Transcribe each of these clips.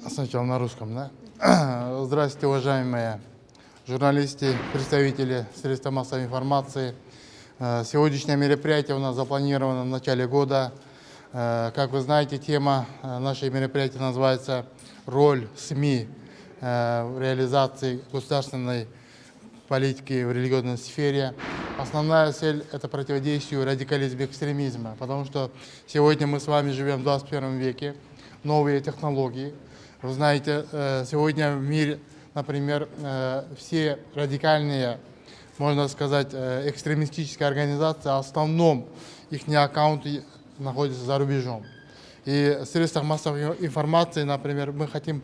Сначала на русском, да? Здравствуйте, уважаемые журналисты, представители средств массовой информации. Сегодняшнее мероприятие у нас запланировано в начале года. Как вы знаете, тема нашей мероприятия называется «Роль СМИ в реализации государственной политики в религиозной сфере». Основная цель – это противодействие радикализму и экстремизма, потому что сегодня мы с вами живем в 21 веке, новые технологии. Вы знаете, сегодня в мире, например, все радикальные, можно сказать, экстремистические организации, в основном их аккаунты находятся за рубежом. И в средствах массовой информации, например, мы хотим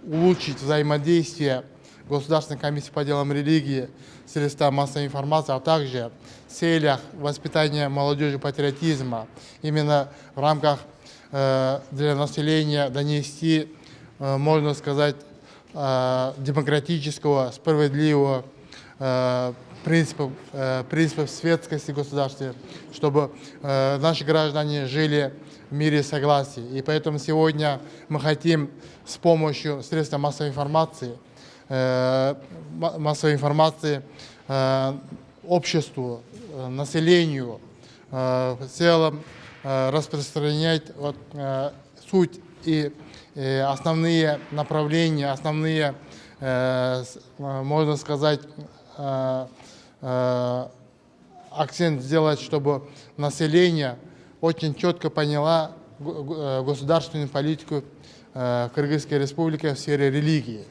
улучшить взаимодействие Государственной комиссии по делам религии, средства массовой информации, а также в целях воспитания молодежи патриотизма, именно в рамках для населения донести, можно сказать, демократического, справедливого принципов светскости государства, чтобы наши граждане жили в мире согласия. И поэтому сегодня мы хотим с помощью средств массовой информации обществу, населению в целом распространять суть и основные направления, основные, можно сказать, акцент сделать, чтобы население очень четко поняло государственную политику Кыргызской республики в сфере религии.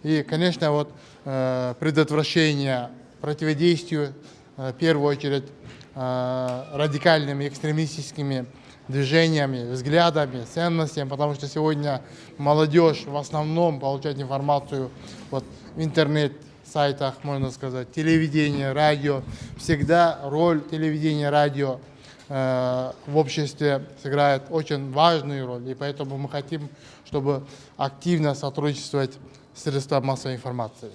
И, конечно, предотвращение, противодействию, в первую очередь, радикальными экстремистическими движениями, взглядами, ценностями, потому что сегодня молодежь в основном получает информацию в интернет-сайтах, можно сказать, телевидение, радио. Всегда роль телевидения, радио в обществе сыграет очень важную роль, и поэтому мы хотим, чтобы активно сотрудничать с средствами массовой информации.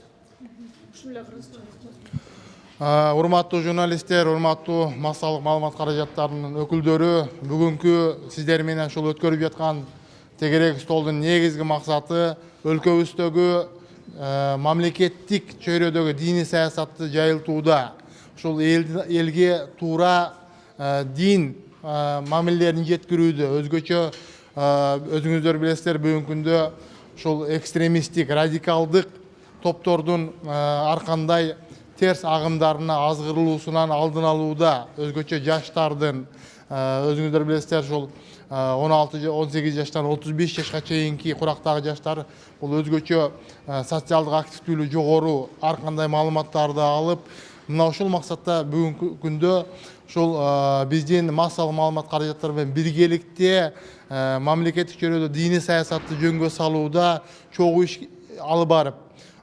Урматтуу журналисттер, урматтуу массалык маалымат каражаттарынын өкүлдөрү, бүгүнкү сиздер менен ушул өткөрүп жаткан тегерек столдун негизги максаты өлкөбүздөгү мамлекеттик чөйрөдөгү диний саясатты жайылтууда, ушул элге туура дин мамилелерин жеткирүүдө, өзгөчө өзүңүздөр билесиздер, бүгүнкү күндө ушул экстремисттик, радикалдык топтордун ар кандай терс агымдарына азгырылуусунан алдын алууда, өзгөчө жаштардын, өзүңүздөр билесиздер, ушул 16-18 жаштан 35 жашка чейинки курактагы жаштар бул өзгөчө социалдык активдүүлүгү жогору ар кандай маалыматтарды алып, мына ушул максатта бүгүнкү күндө ушул биздин массалык маалымат каражаттары менен биргеликте мамлекеттик чөйрөдө диний саясатты жөнгө салууда чогуу иш алып барып,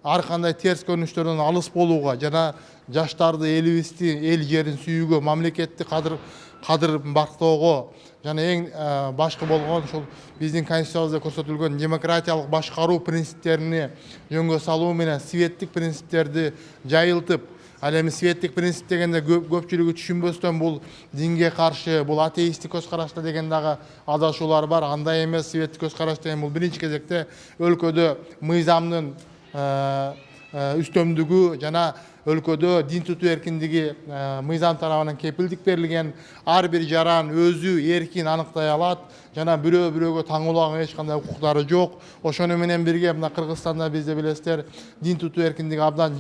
ар кандай терс көрүнүштөрдөн алыс болууга жана жаштарды, элибизди, эл жерин сүйүүгө, мамлекетти кадыр бактоого жана эң башкы болгон ушул биздин конституциябызда көрсөтүлгөн демократиялык башкаруу принциптерине жөнгө салуу менен светтик принциптерди жайылтып, ал эми светтик принцип дегенде көпчүлүгү түшүнбөстөн бул динге каршы, бул атеисттик көз карашта деген дагы адашуулар бар. Андай эмес, светтик көз караш деген бул биринчи кезекте өлкөдө мыйзамдын үстөмдүгү жана өлкөдө дин тутуу эркиндиги мыйзам тарабынан кепилдик берилген, ар бир жаран өзү эркин аныктай алат жана бирөөгө таңуулаган эч кандай укуктары жок. Ошону менен бирге мына Кыргызстанда бизде билесиздер, дин тутуу эркиндиги абдан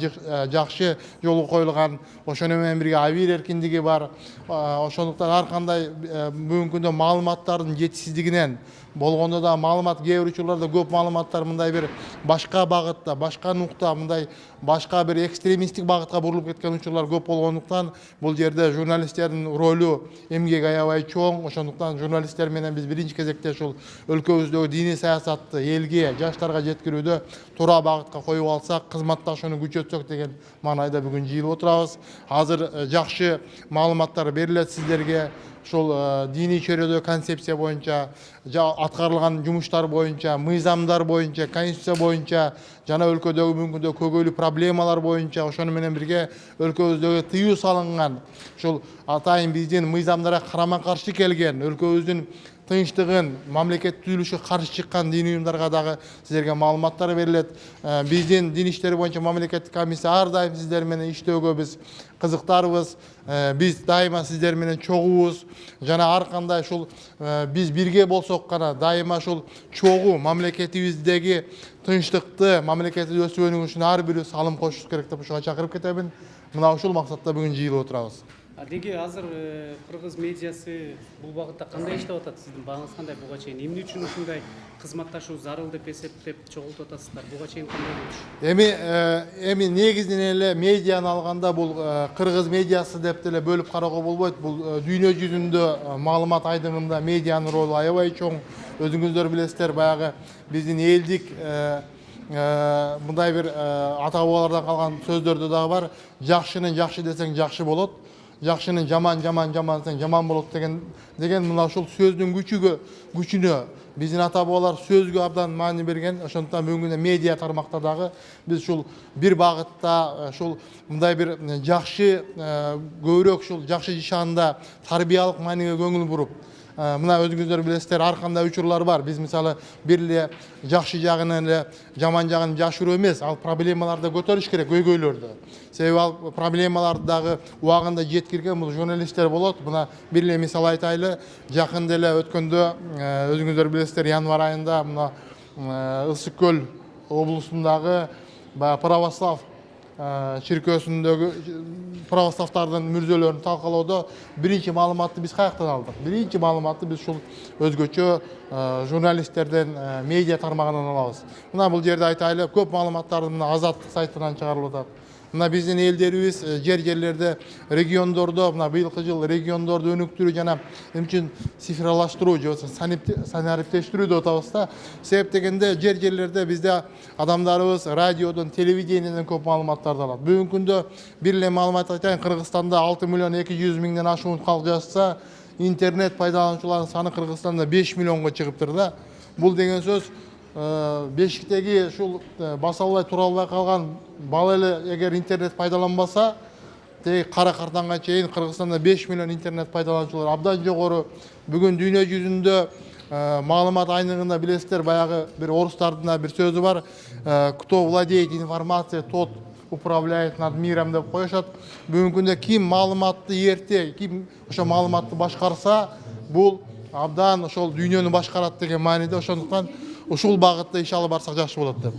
жакшы жолго коюлган. Ошону менен бирге абийир эркиндиги бар. Ошондуктан ар кандай бүгүнкү күндө маалыматтардын жетишсиздигинен болгондо да маалымат кээ бир учурларда көп маалыматтар мындай бир башка багытта, башка нукта, мындай башка бир экстремисттик багытка бурулуп кеткен учурлар көп болгондуктан бул жерде журналисттердин ролу эмгеги аябай чоң. Ошондуктан журналисттер менен биз биринчи кезекте ушул өлкөбүздөгү диний саясатты элге, жаштарга жеткирүүдө туура багытка коюп алсак, кызматташууну күчөтсөк деген маанайда бүгүн жыйылып отурабыз. Азыр жакшы маалыматтар берилет сиздерге. Ушул диний чөйрөдө концепция боюнча, аткарылган жумуштар боюнча, мыйзамдар боюнча, конституция боюнча жана өлкөдөгү бүгүнкү күндө көйгөйлүү проблемалар боюнча, ошону менен бирге өлкөбүздөгү тыюу салынган ушул атайын биздин мыйзамдарга карама каршы келген, өлкөбүздүн тынчтыгын, мамлекет түзүлүшүгө каршы чыккан дини уюмдарга дагы силерге маалыматтар берилет. Биздин дин иштери боюнча мамлекеттик комиссия ар дайым сиздер менен иштөөгө биз кызыктарбыз. Биз дайыма сиздер менен чогуубуз. Жана ар кандай ушул биз бирге болсок гана дайыма ушул чогуу мамлекетибиздеги тынчтыкты, мамлекетти өсүүнү үчүн ар бирибиз салым кошушубуз керек деп ушуга чакырып кетебин. Мына ушул максатта бүгүн жыйылып отурабыз. Деги азыр кыргыз медиасы бул багытта кандай иштеп атат? Сиздин бааңыз кандай буга чейин? Эмне үчүн ушундай кызматташуу зарыл деп эсептеп чогултуп атасыздар? Буга чейин кандай болчу? Эми негизинен эле медианы алганда бул кыргыз медиасы деп деле бөлүп кароого болбойт. Бул дүйнө жүзүндө маалымат айдыңында медианын ролу аябай чоң. Өзүңүздөр билесиздер, баягы биздин элдик мындай бир ата бабалардан калган сөздөрдө дагы бар. Жакшыны жакшы десең жакшы болот. Жакшыны жаман десең жаман болот деген мына ушул сөздүн күчүнө биздин ата бабалар сөзгө абдан маани берген. Ошондуктан бүгүнкү күндө медиа тармакта дагы биз ушул бир багытта ушул мындай бир жакшы көбүрөөк ушул жакшы жишаанда тарбиялык мааниге көңүл буруп, мына өзүңүздөр билесиздер, ар кандай учурлар бар. Биз мисалы бир эле жакшы жагын эле жаман жагын жашыруу эмес, ал проблемаларды көтөрүш керек, көйгөйлөрдү. Себеби ал проблемаларды дагы убагында жеткирген бул журналисттер болот. Мына бир эле мисал айтайлы, жакында эле өткөндө өзүңүздөр билесиздер, январь айында мына Ысык Көл облусундагы православ чиркөөсүндөгү православдардын мүрзөлөрүн талкалоодо биринчи маалыматты биз каяктан алдык? Биринчи маалыматты биз ушул өзгөчө журналисттерден, медиа тармагынан алабыз. Мына бул жерде айтайлы, көп маалыматтарды мына Азаттык сайтынан чыгарылып атат. Мына биздин элдерибиз жерлерде, региондордо, мына быйылкы жыл региондорду өнүктүрүү жана эмне үчүн цифрлаштыруу же болбосо санариптештирүү деп атабыз да. Себеп дегенде жерлерде бизде адамдарыбыз радиодон, телевидениеден көп маалыматтарды алат. Бүгүнкү күндө бир эле маалымат айтайын, Кыргызстанда 6.200.000 ашуун калк жазса, интернет пайдалануучулардын саны Кыргызстанда 5 миллионго чыгыптыр да. Бул деген сөз бешиктеги ушул баса албай тура албай калган бала эле эгер интернет пайдаланбаса, теги кара картанга чейин Кыргызстанда 5 миллион интернет пайдалануучулар абдан жогору. Бүгүн дүйнө жүзүндө маалымат айнығында билесиздер, баягы бир орустардын да бир сөзү бар. Кто владеет информацией, тот управляет над миром деп коюшат. Бүгүнкү күндө ким маалыматты эрте, ким ошо маалыматты башкарса, бул абдан ошол дүйнөнү башкарат деген мааниде. Ошондуктан ушул багытта иш алып барсак жакшы болот деп.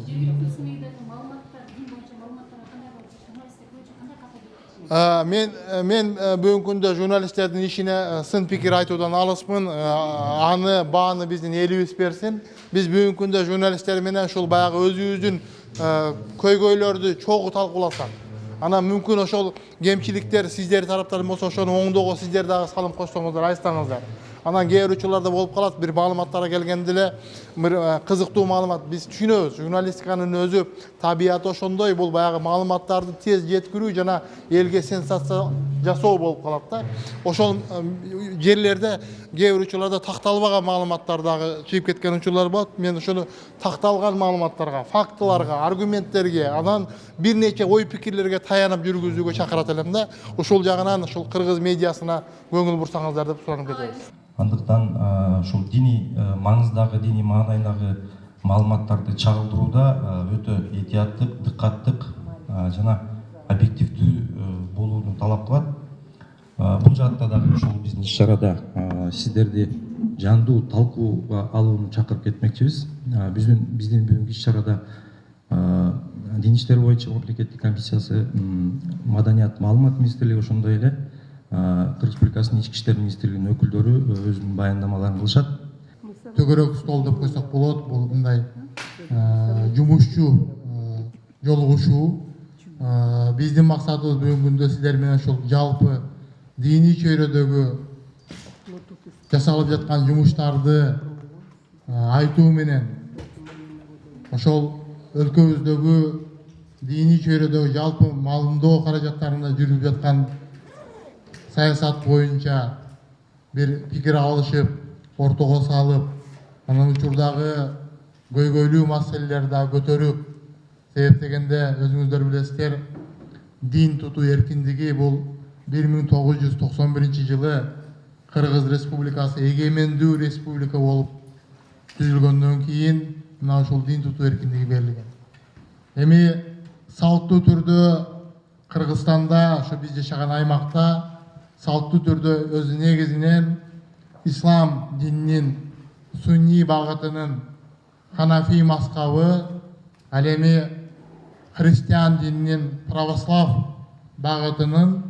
Мен бүгүнкү күндө журналисттердин ишине сын пикир айтуудан алыспын. Аны бааны биздин элибиз берсин. Биз бүгүнкү күндө журналисттер менен ушул баягы өзүбүздүн көйгөйлөрдү чогуу талкууласак, анан мүмкүн ошол кемчиликтер сиздер тараптан болсо ошону оңдоого сиздер дагы салым кошсоңуздар, айтсаңыздар. Анан кээ бир учурларда болуп калат, бир маалыматтарга келгенде эле бир кызыктуу маалымат биз түшүнөбүз. Журналистиканын өзү табияты ошондой, бул баягы маалыматтарды тез жеткирүү жана элге сенсация жасоо болуп калат да. Ошол жерлерде кээ бир учурларда такталбаган маалыматтар дагы чыгып кеткен учурлар болот. Мен ошону такталган маалыматтарга, фактыларга, аргументтерге, анан бир нече ой пикирлерге таянып жүргүзүүгө чакырат элем да. Ушул жагынан ушул кыргыз медиасына көңүл бурсаңыздар деп суранып кетебиз. Андыктан ушул дини маңыздагы, дини маанайдагы маалыматтарды чагылдырууда өтө этияттык, дыккаттык жана объективдүү болууну талап кылат. Бул жакта дагы ушул биздин иш-чарада сиздерди жандуу талкууга алууну чакырып кетмекчибиз. Биздин бүгүнкү иш-чарада Дин иштери боюнча мамлекеттик комиссиясы, Маданият маалымат министрлиги, ошондой эле Кыргыз Республикасынын ички иштер министрлигинин өкүлдөрү өзүнүн баяндамаларын кылышат. Төгөрөк стол деп койсок болот. Бул мындай жумушчу жолугушуу. Биздин максатыбыз бүгүнкү күндө сиздер менен ушул жалпы диний чөйрөдөгү жасалып жаткан жумуштарды айтуу менен ошол өлкөбүздөгү диний чөйрөдөгү жалпы маалымдоо каражаттарында жүрүп жаткан саясат боюнча бир пикир алышып, ортого салып, анан учурдагы көйгөйлүү маселелерди дагы көтөрүп, себеп дегенде өзүңүздөр билесиздер, дин тутуу эркиндиги бул 1991 жылы Кыргыз Республикасы эгемендүү республика болуп түзүлгөндөн кийин мына ушул дин тутуу эркиндиги берилген. Эми салттуу түрдө Кыргызстанда, ошо биз жашаган аймакта салттуу түрдө өз негизинен ислам дининин сунни багытынын ханафи маскабы, ал эми христиан дининин православ багытынын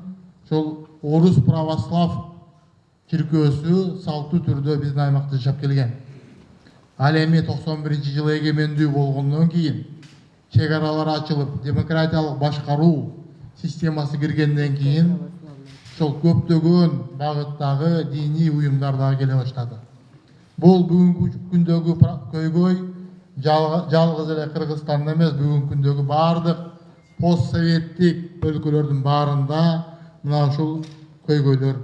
ошол орус православ чиркөөсү салттуу түрдө биздин аймакта жашап келген. Ал эми 91-жылы эгемендүү болгондон кийин чек аралар ачылып, демократиялык башкаруу системасы киргенден кийин ошол көптөгөн багыттагы диний уюмдар дагы келе баштады. Бул бүгүнкү күндөгү көйгөй жалгыз эле Кыргызстанда эмес, бүгүнкү күндөгү баардык постсоветтик өлкөлөрдүн баарында мына ушул көйгөйлөр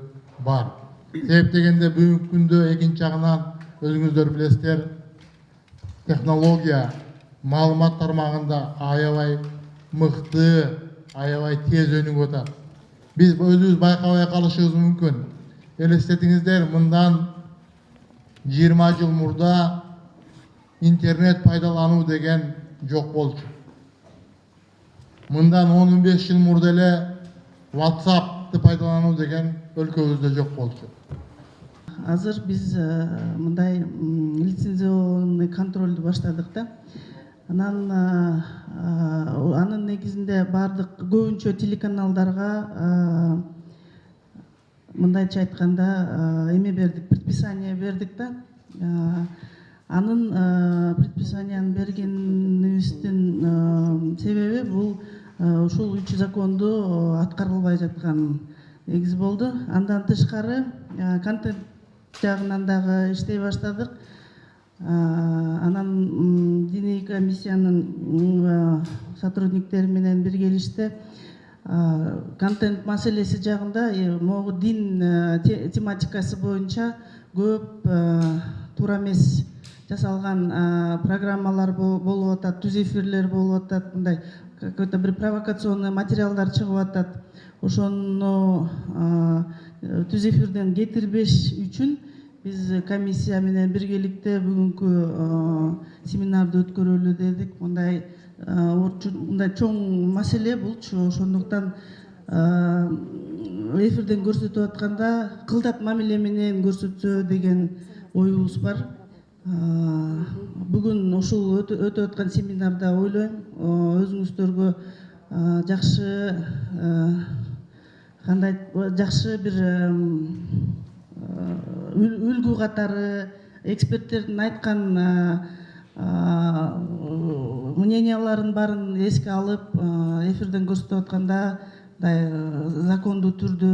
бар. Себеп дегенде бүгүнкү күндө экинчи жагынан өзүңүздөр билесиздер, технология, маалымат тармагында аябай мыкты, аябай тез өнүгүп атат. Биз өзүбүз байкабай калышыбыз мүмкүн. Элестетиңиздер, мындан 20 жыл мурда интернет пайдалануу деген жок болчу. Мындан 15 жыл мурда эле WhatsApp'ты пайдалануу деген өлкөбүздө жок болчу. Азыр биз мындай лицензионный контролду баштадык да. Анын негизинде бардык көбүнчө телеканалдарга мындайча айтканда эме бердик, предписание бердик да. Анын предписанияны бергенибиздин себеби бул ушул 3 законду аткарылбай жаткан негиз болду. Андан тышкары контент жагынан дагы иштей баштадык. Анан диний комиссиянын сотрудниктери менен биргелиште контент маселеси жагында могу дин тематикасы боюнча көп туура эмес жасалган программалар болуп атат, түз эфирлер болуп атат, мындай какой-то бир провокационный материалдар чыгып атат. Ошону түз эфирден кетирбеш үчүн биз комиссия менен биргеликте бүгүнкү семинарды өткөрөлү дедик. Мындай чоң маселе булчу. Ошондуктан эфирден көрсөтүп атканда кылдат мамиле менен көрсөтсө деген оюбуз бар. Бүгүн ушул өтүп аткан семинарда ойлойм өзүңүздөргө жакшы бир үлгү катары эксперттердин айткан мненияларын баарын эске алып эфирден көрсөтүп атканда закондуу түрдө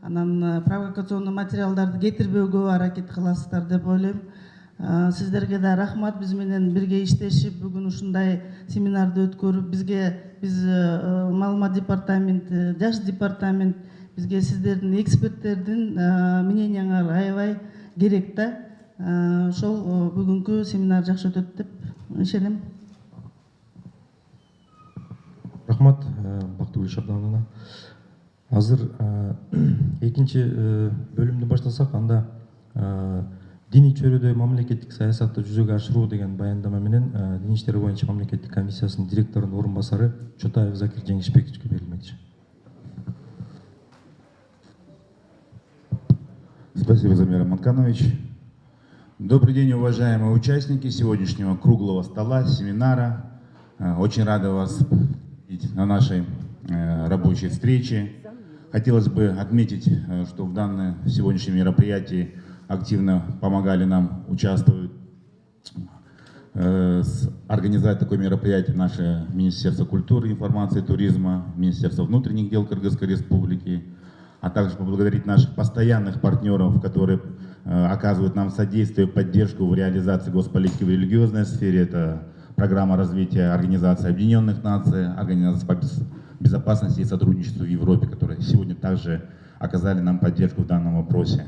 анан провокационный материалдарды кетирбөөгө аракет кыласыздар деп ойлойм. Сиздерге да рахмат, биз менен бирге иштешип бүгүн ушундай семинарды өткөрүп, биз маалымат департаменти, жаш департамент бизге сиздердин эксперттердин мненияңар аябай керек да. Ошол бүгүнкү семинар жакшы өтөт деп ишенем. Рахмат, Бактыгүл Шабдановна. Азыр экинчи бөлүмдү баштасак, анда диний чөйрөдө мамлекеттик саясатты жүзөгө ашыруу деген баяндама менен Дин иштери боюнча мамлекеттик комиссиясынын директорунун орун басары Чотаев Закир Жеңишбековичке берилмекчи. Спасибо, Замир Манканович. Добрый день, уважаемые участники сегодняшнего круглого стола, семинара. Очень рада вас видеть на нашей рабочей встрече. Хотелось бы отметить, что в данном сегодняшнем мероприятии активно помогали нам участвовать, организовать такое мероприятие наше Министерство культуры, информации и туризма, Министерство внутренних дел Кыргызской Республики, а также поблагодарить наших постоянных партнеров, которые оказывают нам содействие и поддержку в реализации госполитики в религиозной сфере. Это программа развития Организации Объединенных Наций, Организация по безопасности и сотрудничеству в Европе, которые сегодня также оказали нам поддержку в данном вопросе.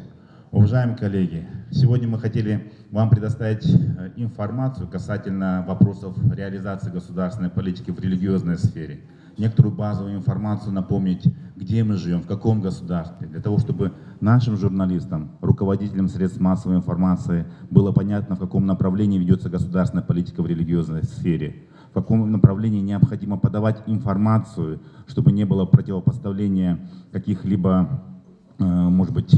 Уважаемые коллеги, сегодня мы хотели вам предоставить информацию касательно вопросов реализации государственной политики в религиозной сфере. некоторую базовую информацию напомнить, где мы живем, в каком государстве, для того, чтобы нашим журналистам, руководителям средств массовой информации было понятно, в каком направлении ведется государственная политика в религиозной сфере, в каком направлении необходимо подавать информацию, чтобы не было противопоставления каких-либо, может быть,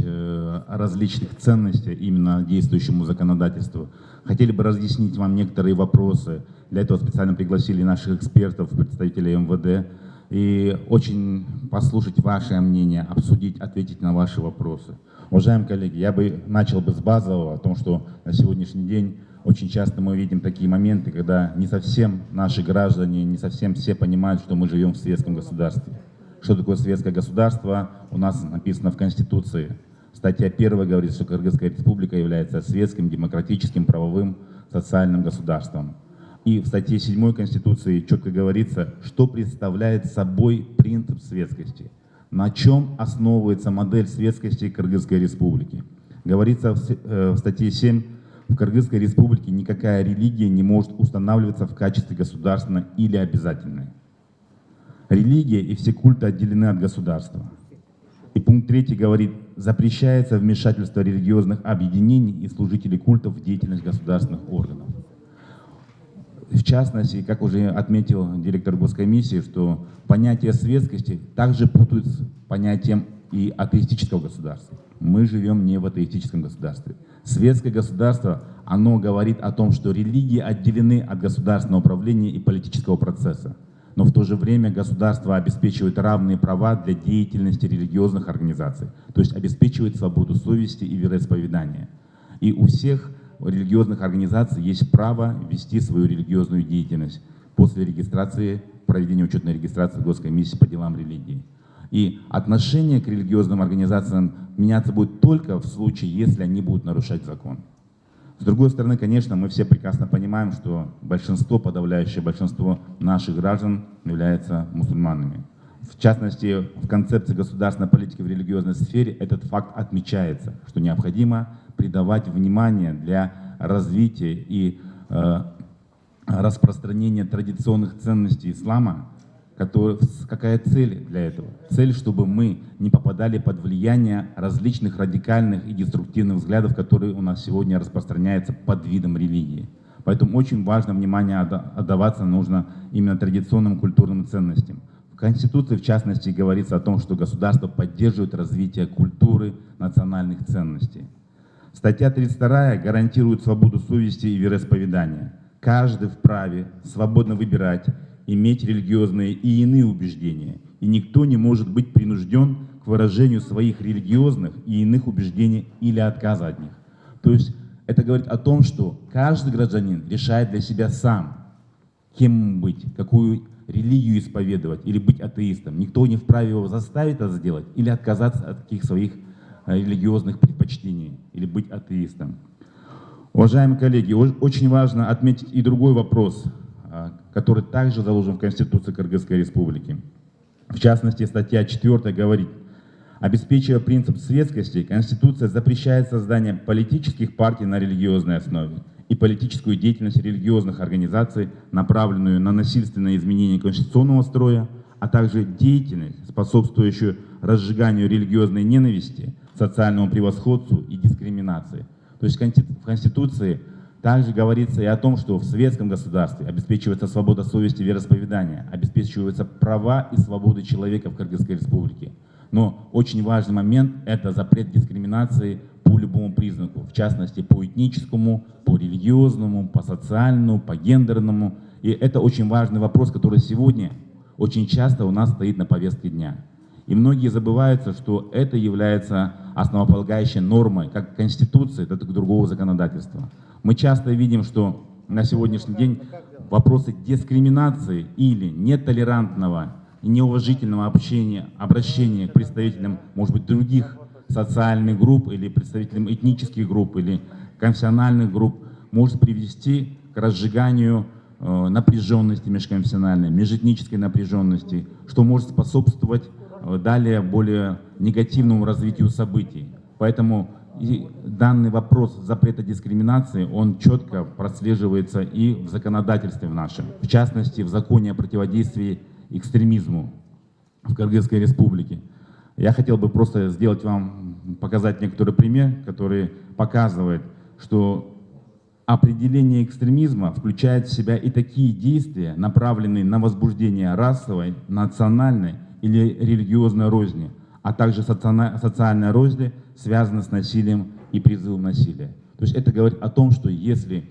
различных ценностей именно действующему законодательству. Хотели бы разъяснить вам некоторые вопросы. Для этого специально пригласили наших экспертов, представителей МВД. И очень послушать ваше мнение, обсудить, ответить на ваши вопросы. Уважаемые коллеги, я бы начал бы с базового, о том, что на сегодняшний день очень часто мы видим такие моменты, когда не совсем наши граждане, не совсем все понимают, что мы живем в светском государстве. Что такое светское государство? У нас написано в Конституции. Статья 1 говорит, что Кыргызская республика является светским, демократическим, правовым, социальным государством. И в статье 7 Конституции четко говорится, что представляет собой принцип светскости, на чем основывается модель светскости Кыргызской республики. Говорится в статье 7, в Кыргызской республике никакая религия не может устанавливаться в качестве государственной или обязательной. Религия и все культы отделены от государства. И пункт 3 говорит, запрещается вмешательство религиозных объединений и служителей культов в деятельность государственных органов. В частности, как уже отметил директор госкомиссии, что понятие светскости также путают с понятием и атеистического государства. Мы живем не в атеистическом государстве. Светское государство, оно говорит о том, что религии отделены от государственного управления и политического процесса. Но в то же время государство обеспечивает равные права для деятельности религиозных организаций, то есть обеспечивает свободу совести и вероисповедания. И у всех религиозных организаций есть право вести свою религиозную деятельность после регистрации, проведения учетной регистрации Госкомиссии по делам религии. И отношение к религиозным организациям меняться будет только в случае, если они будут нарушать закон. С другой стороны, конечно, мы все прекрасно понимаем, что большинство, подавляющее большинство наших граждан являются мусульманами. В частности, в концепции государственной политики в религиозной сфере этот факт отмечается, что необходимо придавать внимание для развития и распространения традиционных ценностей ислама. Какая цель для этого? Цель, чтобы мы не попадали под влияние различных радикальных и деструктивных взглядов, которые у нас сегодня распространяются под видом религии. Поэтому очень важно внимание отдаваться нужно именно традиционным культурным ценностям. В Конституции, в частности, говорится о том, что государство поддерживает развитие культуры, национальных ценностей. Статья 32 гарантирует свободу совести и вероисповедания. Каждый вправе свободно выбирать, иметь религиозные и иные убеждения, и никто не может быть принужден к выражению своих религиозных и иных убеждений или отказа от них. То есть это говорит о том, что каждый гражданин решает для себя сам, кем ему быть, какую религию исповедовать или быть атеистом. Никто не вправе его заставить это сделать или отказаться от таких своих религиозных предпочтений или быть атеистом. Уважаемые коллеги, очень важно отметить и другой вопрос, который также заложен в Конституции Кыргызской Республики. В частности, статья 4 говорит, обеспечивая принцип светскости, Конституция запрещает создание политических партий на религиозной основе и политическую деятельность религиозных организаций, направленную на насильственное изменение конституционного строя, а также деятельность, способствующую разжиганию религиозной ненависти, социальному превосходству и дискриминации. То есть в Конституции также говорится и о том, что в светском государстве обеспечивается свобода совести и вероисповедания, обеспечиваются права и свободы человека в Кыргызской республике. Но очень важный момент – это запрет дискриминации по любому признаку, в частности по этническому, по религиозному, по социальному, по гендерному. И это очень важный вопрос, который сегодня очень часто у нас стоит на повестке дня. И многие забываются, что это является основополагающей нормой как Конституции, так и другого законодательства. Мы часто видим, что на сегодняшний день вопросы дискриминации или нетолерантного и неуважительного обращения к представителям, может быть, других социальных групп или представителям этнических групп или конфессиональных групп может привести к разжиганию напряженности межконфессиональной, межэтнической напряженности, что может способствовать далее более негативному развитию событий. Поэтому и данный вопрос запрета дискриминации, он четко прослеживается и в законодательстве в нашем. В частности, в законе о противодействии экстремизму в Кыргызской республике. Я хотел бы просто сделать вам, показать некоторый пример, который показывает, что определение экстремизма включает в себя и такие действия, направленные на возбуждение расовой, национальной или религиозной розни, а также социальной розни, связанной с насилием и призывом насилия. То есть это говорит о том, что если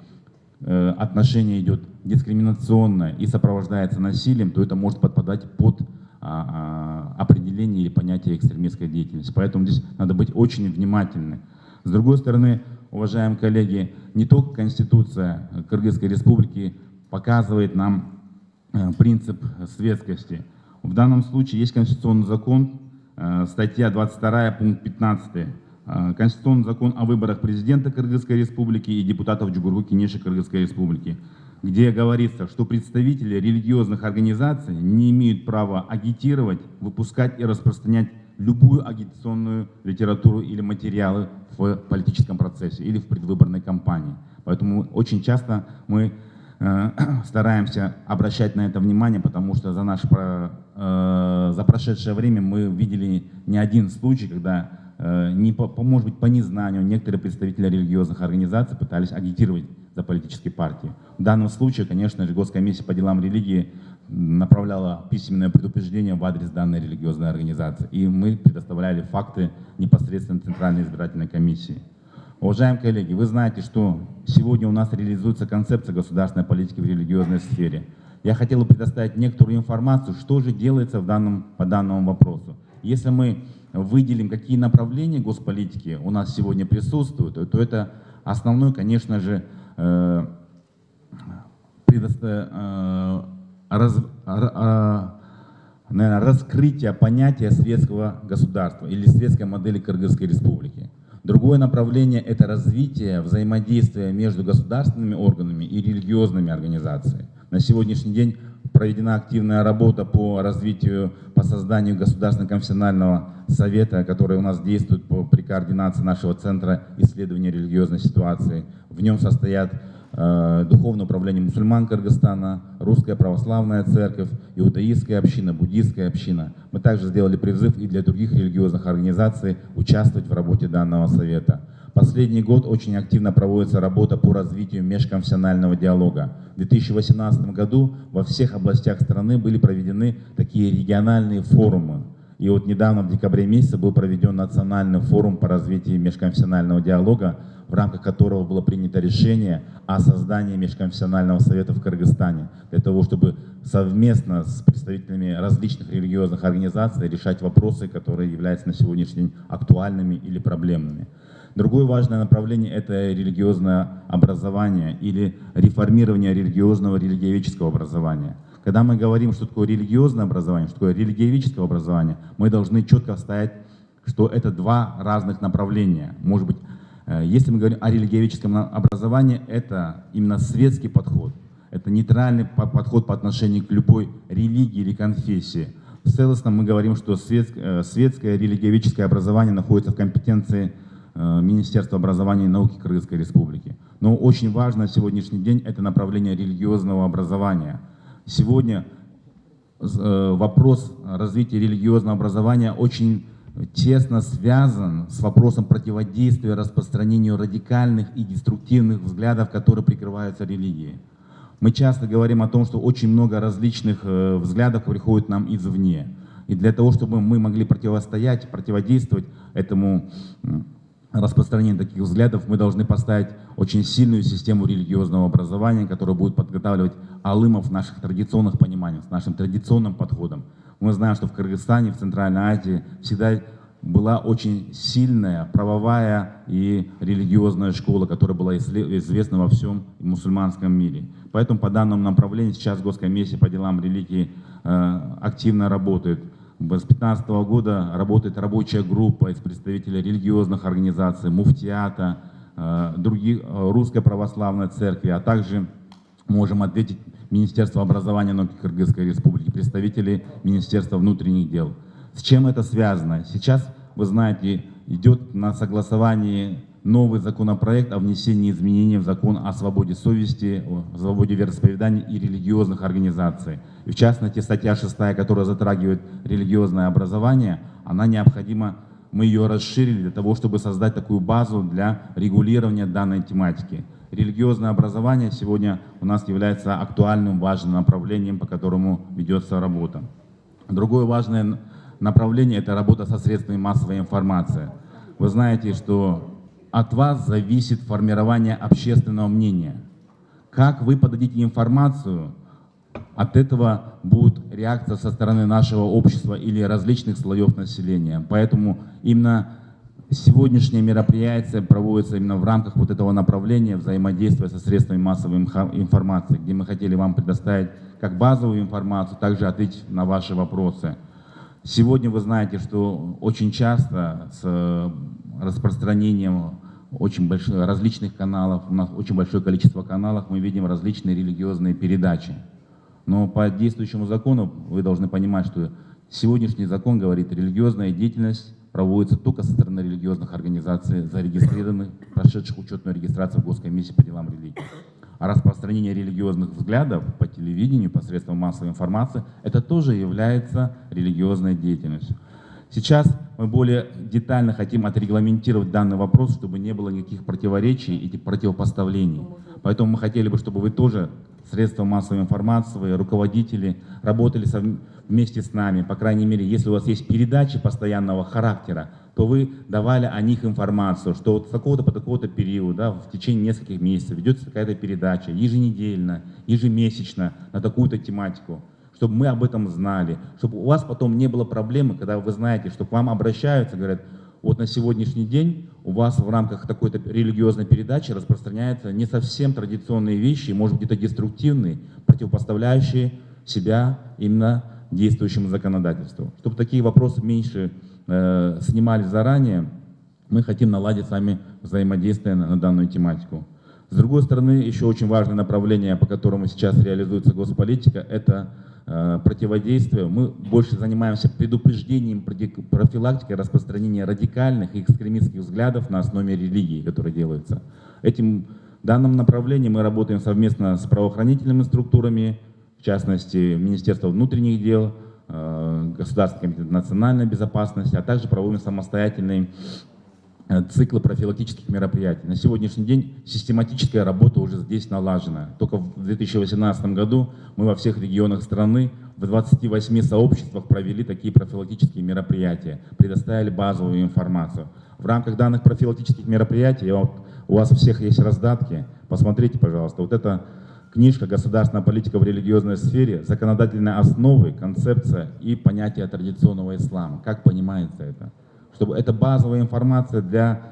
отношение идет дискриминационное и сопровождается насилием, то это может подпадать под определение или понятие экстремистской деятельности. Поэтому здесь надо быть очень внимательны. С другой стороны, уважаемые коллеги, не только Конституция Кыргызской Республики показывает нам принцип светскости. В данном случае есть Конституционный закон, статья 22, пункт 15. Конституционный закон о выборах президента Кыргызской Республики и депутатов Джугургу Кенеши Кыргызской Республики, где говорится, что представители религиозных организаций не имеют права агитировать, выпускать и распространять любую агитационную литературу или материалы в политическом процессе или в предвыборной кампании. Поэтому очень часто мы стараемся обращать на это внимание, потому что за прошедшее время мы видели не один случай, когда, может быть, по незнанию некоторые представители религиозных организаций пытались агитировать за политические партии. В данном случае, конечно же, Госкомиссия по делам религии направляла письменное предупреждение в адрес данной религиозной организации, и мы предоставляли факты непосредственно Центральной избирательной комиссии. Уважаемые коллеги, вы знаете, что сегодня у нас реализуется концепция государственной политики в религиозной сфере. Я хотел бы предоставить некоторую информацию, что же делается по данному вопросу. Если мы выделим, какие направления госполитики у нас сегодня присутствуют, то это основное, конечно же, раскрытие понятия светского государства или светской модели Кыргызской Республики. Другое направление – это развитие взаимодействия между государственными органами и религиозными организациями. На сегодняшний день проведена активная работа по развитию, по созданию Государственного конфессионального совета, который у нас действует при координации нашего Центра исследования религиозной ситуации. В нем состоят Духовное управление мусульман Кыргызстана, Русская православная церковь, иудаистская община, буддийская община. Мы также сделали призыв и для других религиозных организаций участвовать в работе данного совета. Последний год очень активно проводится работа по развитию межконфессионального диалога. В 2018 году во всех областях страны были проведены такие региональные форумы. И вот недавно, в декабре месяце, был проведен национальный форум по развитию межконфессионального диалога, в рамках которого было принято решение о создании межконфессионального совета в Кыргызстане, для того, чтобы совместно с представителями различных религиозных организаций решать вопросы, которые являются на сегодняшний день актуальными или проблемными. Другое важное направление – это религиозное образование или реформирование религиозного религиоведческого образования. Когда мы говорим, что такое религиозное образование, что такое религиоведческое образование, мы должны четко вставить, что это два разных направления. Может быть, если мы говорим о религиоведческом образовании, это именно светский подход. Это нейтральный подход по отношению к любой религии или конфессии. В целостном мы говорим, что светское религиоведческое образование находится в компетенции Министерства образования и науки Кыргызской Республики. Но очень важно на сегодняшний день это направление религиозного образования. Сегодня вопрос развития религиозного образования очень тесно связан с вопросом противодействия распространению радикальных и деструктивных взглядов, которые прикрываются религией. Мы часто говорим о том, что очень много различных взглядов приходит нам извне. И для того, чтобы мы могли противостоять, противодействовать этому распространению таких взглядов, мы должны поставить очень сильную систему религиозного образования, которая будет подготавливать алымов наших традиционных пониманий, с нашим традиционным подходом. Мы знаем, что в Кыргызстане, в Центральной Азии всегда была очень сильная правовая и религиозная школа, которая была известна во всем мусульманском мире. Поэтому по данному направлению сейчас Госкомиссия по делам религии активно работает. С 2015 года работает рабочая группа из представителей религиозных организаций, муфтиата, других, Русской православной церкви, а также можем ответить Министерство образования и науки Кыргызской Республики, представители Министерства внутренних дел. С чем это связано? Сейчас, вы знаете, идет на согласовании новый законопроект о внесении изменений в закон о свободе совести, о свободе вероисповедания и религиозных организаций. И в частности, статья 6, которая затрагивает религиозное образование, она необходима, мы ее расширили для того, чтобы создать такую базу для регулирования данной тематики. Религиозное образование сегодня у нас является актуальным, важным направлением, по которому ведется работа. Другое важное направление – это работа со средствами массовой информации. Вы знаете, что от вас зависит формирование общественного мнения. Как вы подадите информацию, от этого будет реакция со стороны нашего общества или различных слоев населения. Поэтому именно сегодняшнее мероприятие проводится именно в рамках вот этого направления взаимодействия со средствами массовой информации, где мы хотели вам предоставить как базовую информацию, также ответить на ваши вопросы. Сегодня вы знаете, что очень часто с распространением очень различных каналов, у нас очень большое количество каналов, мы видим различные религиозные передачи. Но по действующему закону вы должны понимать, что сегодняшний закон говорит, религиозная деятельность проводится только со стороны религиозных организаций, зарегистрированных, прошедших учетную регистрацию в Госкомиссии по делам религии. А распространение религиозных взглядов по телевидению, посредством массовой информации, это тоже является религиозной деятельностью. Сейчас мы более детально хотим отрегламентировать данный вопрос, чтобы не было никаких противоречий и противопоставлений. Поэтому мы хотели бы, чтобы вы тоже, средства массовой информации, руководители, работали вместе с нами. По крайней мере, если у вас есть передачи постоянного характера, то вы давали о них информацию, что вот с такого-то по такого-то периода, в течение нескольких месяцев ведется какая-то передача еженедельно, ежемесячно на такую-то тематику, чтобы мы об этом знали, чтобы у вас потом не было проблемы, когда вы знаете, что к вам обращаются, говорят, вот на сегодняшний день у вас в рамках такой-то религиозной передачи распространяются не совсем традиционные вещи, может быть, где-то деструктивные, противопоставляющие себя именно действующему законодательству. Чтобы такие вопросы меньше снимались заранее, мы хотим наладить с вами взаимодействие на данную тематику. С другой стороны, еще очень важное направление, по которому сейчас реализуется госполитика, это противодействие. Мы больше занимаемся предупреждением, профилактикой распространения радикальных и экстремистских взглядов на основе религии, которые делаются. В данном направлении мы работаем совместно с правоохранительными структурами, в частности, Министерство внутренних дел, Государственный комитет национальной безопасности, а также проводим самостоятельные циклы профилактических мероприятий. На сегодняшний день систематическая работа уже здесь налажена. Только в 2018 году мы во всех регионах страны в 28 сообществах провели такие профилактические мероприятия, предоставили базовую информацию. В рамках данных профилактических мероприятий, у вас у всех есть раздатки, посмотрите, пожалуйста, вот это книжка «Государственная политика в религиозной сфере», законодательные основы, концепция и понятие традиционного ислама. Как понимается это? Чтобы это базовая информация для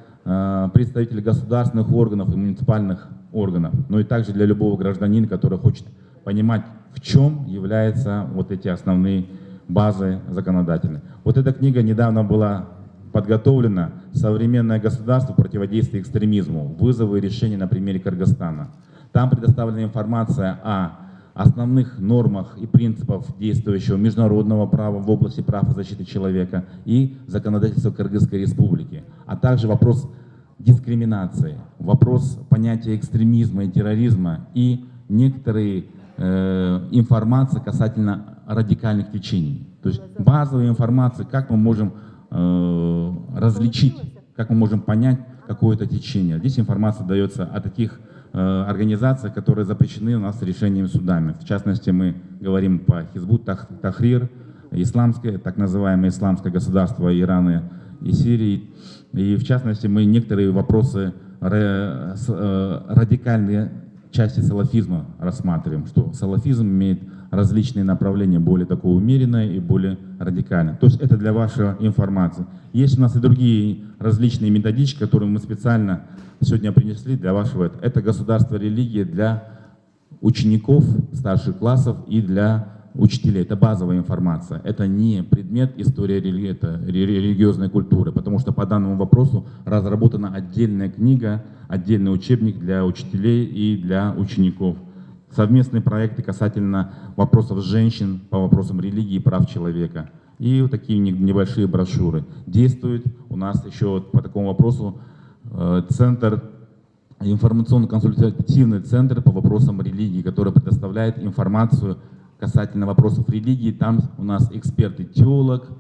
представителей государственных органов и муниципальных органов, но и также для любого гражданина, который хочет понимать, в чем являются вот эти основные базы законодательные. Вот эта книга недавно была подготовлена «Современное государство в противодействии экстремизму. Вызовы и решения на примере Кыргызстана». Там предоставлена информация о основных нормах и принципах действующего международного права в области прав и защиты человека и законодательства Кыргызской республики, а также вопрос дискриминации, вопрос понятия экстремизма и терроризма и некоторые информации касательно радикальных течений. То есть базовая информация, как мы можем различить, как мы можем понять какое-то течение. Здесь информация дается о таких организациях, которые запрещены у нас решением судами. В частности, мы говорим по Хизбут Тахрир, исламское, так называемое исламское государство Ирана и Сирии. И в частности, мы некоторые вопросы радикальные части салафизма рассматриваем, что салафизм имеет различные направления, более такое умеренное и более радикальное. То есть это для вашей информации. Есть у нас и другие различные методички, которые мы специально сегодня принесли для вашего. Это государство религии для учеников старших классов и для учителей. Это базовая информация. Это не предмет истории религии, это религиозной культуры, потому что по данному вопросу разработана отдельная книга, отдельный учебник для учителей и для учеников. Совместные проекты касательно вопросов женщин, по вопросам религии и прав человека. И вот такие небольшие брошюры. Действует у нас еще по такому вопросу центр, информационно-консультативный центр по вопросам религии, который предоставляет информацию касательно вопросов религии. Там у нас эксперт-теолог,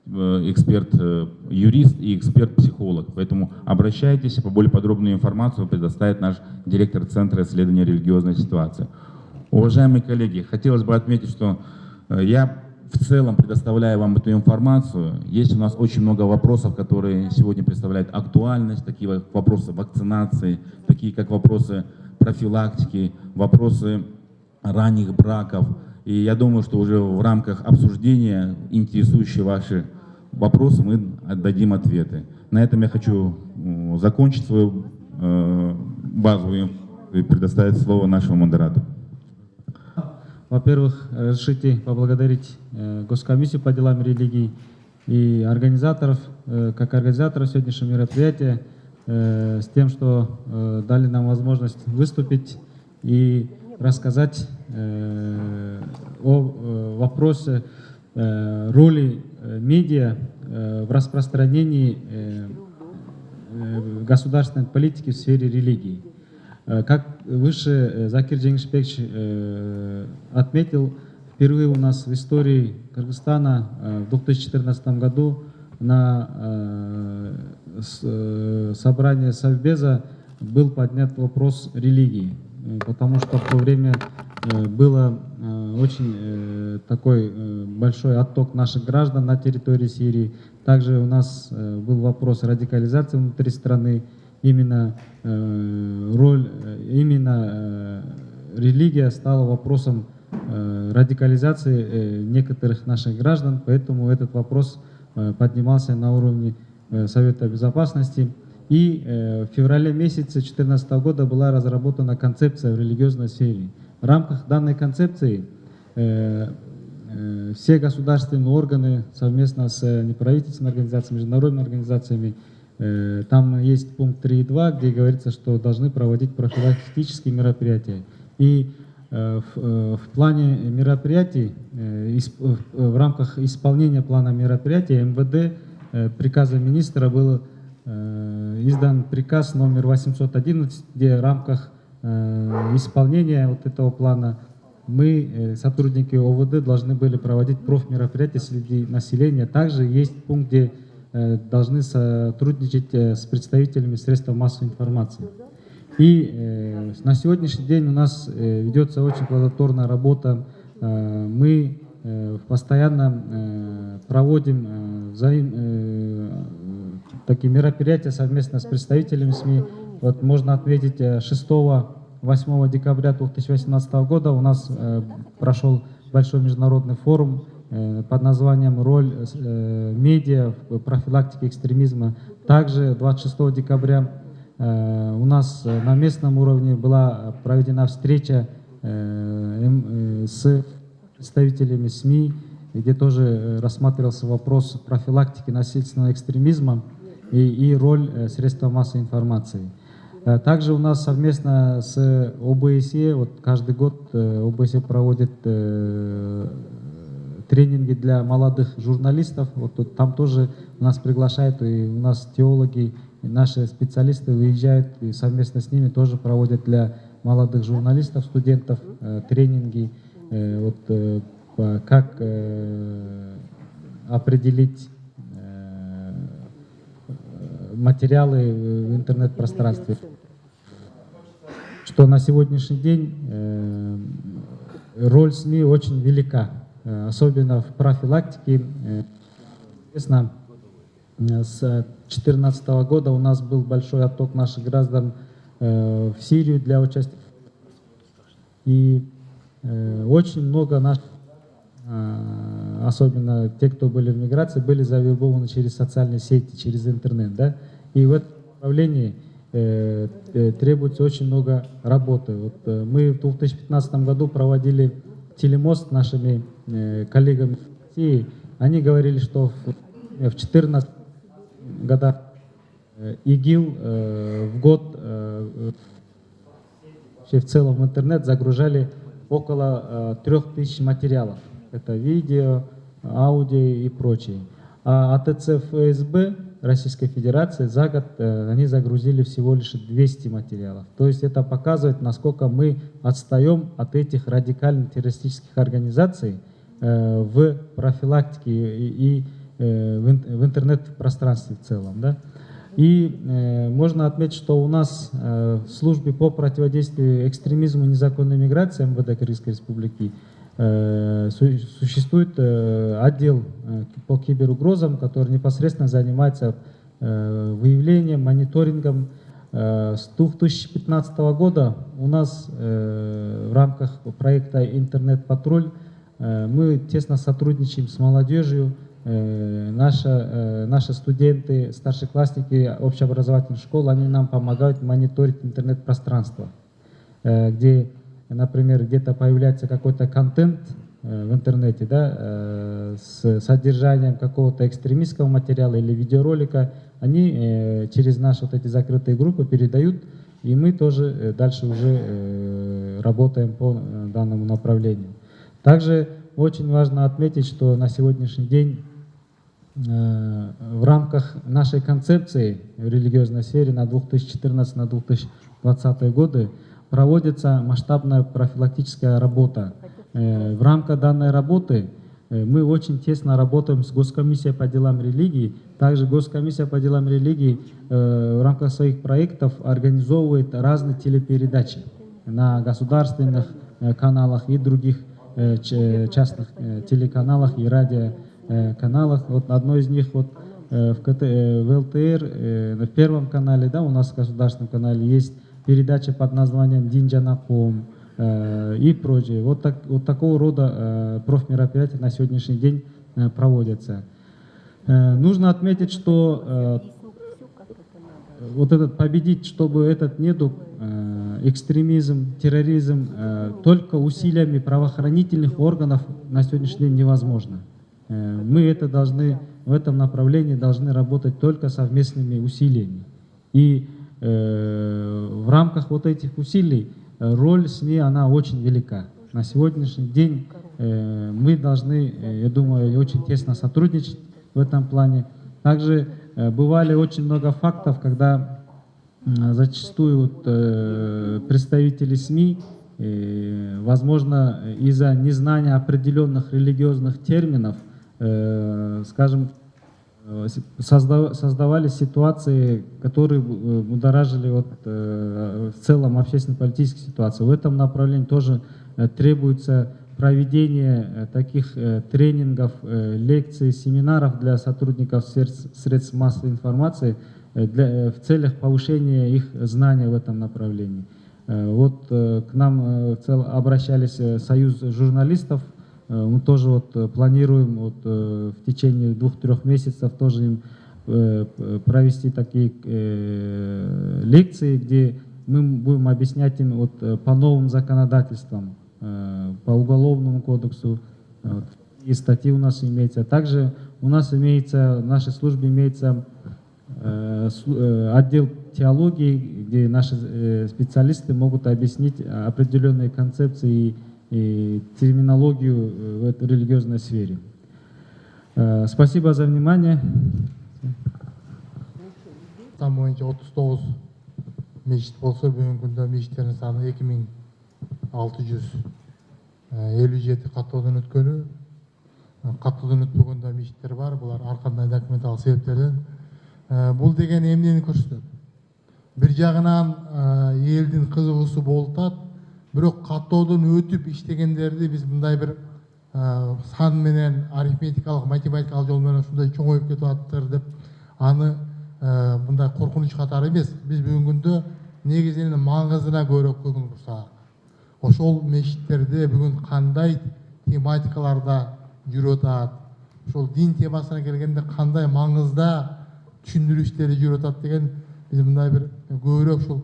эксперт-юрист и эксперт-психолог. Поэтому обращайтесь, по более подробную информацию предоставит наш директор Центра исследования религиозной ситуации. Уважаемые коллеги, хотелось бы отметить, что я в целом предоставляю вам эту информацию. Есть у нас очень много вопросов, которые сегодня представляют актуальность, такие как вопросы вакцинации, такие как вопросы профилактики, вопросы ранних браков. И я думаю, что уже в рамках обсуждения интересующие ваши вопросы мы отдадим ответы. На этом я хочу закончить свою базовую и предоставить слово нашему модератору. Во-первых, разрешите поблагодарить Госкомиссию по делам религий и организаторов, как организаторов сегодняшнего мероприятия, с тем, что дали нам возможность выступить и рассказать о вопросе роли медиа в распространении государственной политики в сфере религии. Как выше Закир Дженгишбекович отметил, впервые у нас в истории Кыргызстана в 2014 году на собрании Совбеза был поднят вопрос религии, потому что в то время было очень такой большой отток наших граждан на территории Сирии. Также у нас был вопрос радикализации внутри страны. Именно религия стала вопросом радикализации некоторых наших граждан, поэтому этот вопрос поднимался на уровне Совета Безопасности. И в феврале месяце 2014 года была разработана концепция в религиозной сфере. В рамках данной концепции все государственные органы совместно с неправительственными организациями, международными организациями, там есть пункт 3.2, где говорится, что должны проводить профилактические мероприятия. И в плане мероприятий, в рамках исполнения плана мероприятий МВД приказом министра был издан приказ номер 811, где в рамках исполнения вот этого плана мы, сотрудники ОВД, должны были проводить профмероприятия среди населения. Также есть пункт, где должны сотрудничать с представителями средств массовой информации. И на сегодняшний день у нас ведется очень плодотворная работа. Мы постоянно проводим такие мероприятия совместно с представителями СМИ. Вот можно отметить, 6-8 декабря 2018 года у нас прошел большой международный форум под названием «Роль медиа в профилактике экстремизма». Также 26 декабря у нас на местном уровне была проведена встреча с представителями СМИ, где тоже рассматривался вопрос профилактики насильственного экстремизма и роль средств массовой информации. Также у нас совместно с ОБСЕ, вот каждый год ОБСЕ проводит тренинги для молодых журналистов. Вот там тоже нас приглашают, и у нас теологи, и наши специалисты выезжают и совместно с ними тоже проводят для молодых журналистов, студентов тренинги, как определить материалы в интернет-пространстве. Что на сегодняшний день роль СМИ очень велика, особенно в профилактике. Естественно, с 2014 года у нас был большой отток наших граждан в Сирию для участия. И очень много наших, особенно те, кто были в миграции, были завербованы через социальные сети, через интернет. Да? И в этом направлении требуется очень много работы. Вот, мы в 2015 году проводили телемост с нашими коллегами в России. Они говорили, что в 2014 годах ИГИЛ в год в целом в интернет загружали около 3000 материалов. Это видео, аудио и прочее. А АТЦ ФСБ Российской Федерации за год они загрузили всего лишь 200 материалов. То есть это показывает, насколько мы отстаем от этих радикальных террористических организаций в профилактике и в интернет-пространстве в целом. Да? И можно отметить, что у нас в службе по противодействию экстремизму и незаконной миграции МВД Кыргызской Республики существует отдел по киберугрозам, который непосредственно занимается выявлением, мониторингом. С 2015 года у нас в рамках проекта «Интернет-патруль» мы тесно сотрудничаем с молодежью. Наши студенты, старшеклассники общеобразовательных школ, они нам помогают мониторить интернет-пространство, где, например, где-то появляется какой-то контент в интернете, да, с содержанием какого-то экстремистского материала или видеоролика, они через наши вот эти закрытые группы передают, и мы тоже дальше уже работаем по данному направлению. Также очень важно отметить, что на сегодняшний день в рамках нашей концепции в религиозной сфере на 2014-2020 годы проводится масштабная профилактическая работа. В рамках данной работы мы очень тесно работаем с Госкомиссией по делам религии. Также Госкомиссия по делам религии в рамках своих проектов организовывает разные телепередачи на государственных каналах и других частных телеканалах и радиоканалах. Вот одно из них вот в ЛТР, на Первом канале, да, у нас в государственном канале есть передача под названием «Дин Жанаком» и прочее. Вот такого рода профмероприятия на сегодняшний день проводятся. Нужно отметить, что вот этот победить, чтобы этот недуг, экстремизм, терроризм, только усилиями правоохранительных органов на сегодняшний день невозможно. Мы в этом направлении должны работать только совместными усилиями. И в рамках вот этих усилий роль СМИ, она очень велика. На сегодняшний день мы должны, я думаю, очень тесно сотрудничать в этом плане. Также бывали очень много фактов, когда зачастую представители СМИ, возможно, из-за незнания определенных религиозных терминов, скажем, создавали ситуации, которые будоражили в целом общественно-политическую ситуацию. В этом направлении тоже требуется проведение таких тренингов, лекций, семинаров для сотрудников средств массовой информации в целях повышения их знания в этом направлении. Вот к нам обращались Союз журналистов. Мы тоже планируем в течение 2-3 месяцев тоже им провести такие лекции, где мы будем объяснять им по новым законодательствам, по Уголовному кодексу, и статьи у нас имеются. Также у нас имеется, в нашей службе имеется отдел теологии, где наши специалисты могут объяснить определенные концепции и терминологию в этой религиозной сфере. Спасибо за внимание. Там боюнча 39 мечит болсо, бүгүнкү күндө мечиттердин саны 2657 каттоодон өткөнү. Каттоодон өтпөгөн мечиттер бар. Булар ар кандай документалдык себептерден. Бул деген эмнени көрсөтөт? Бир жагынан элдин кызыгуусу болуп атат, бирок каттоодон өтүп иштегендерди биз мындай бир сан менен арифметикалык, математикалык жол менен ушундай чоңоюп кетип атыптыр деп аны мындай коркунуч катары эмес. Биз бүгүнкү күндө негизинен маңызына көрө көңүл бурсак, ошол мечиттерде бүгүн кандай тематикаларда жүрүп атат, ошол дин темасына келгенде кандай маңызда түшүндүрүштери жүрүп атат деген биз мындай бир көбүрөөк ушул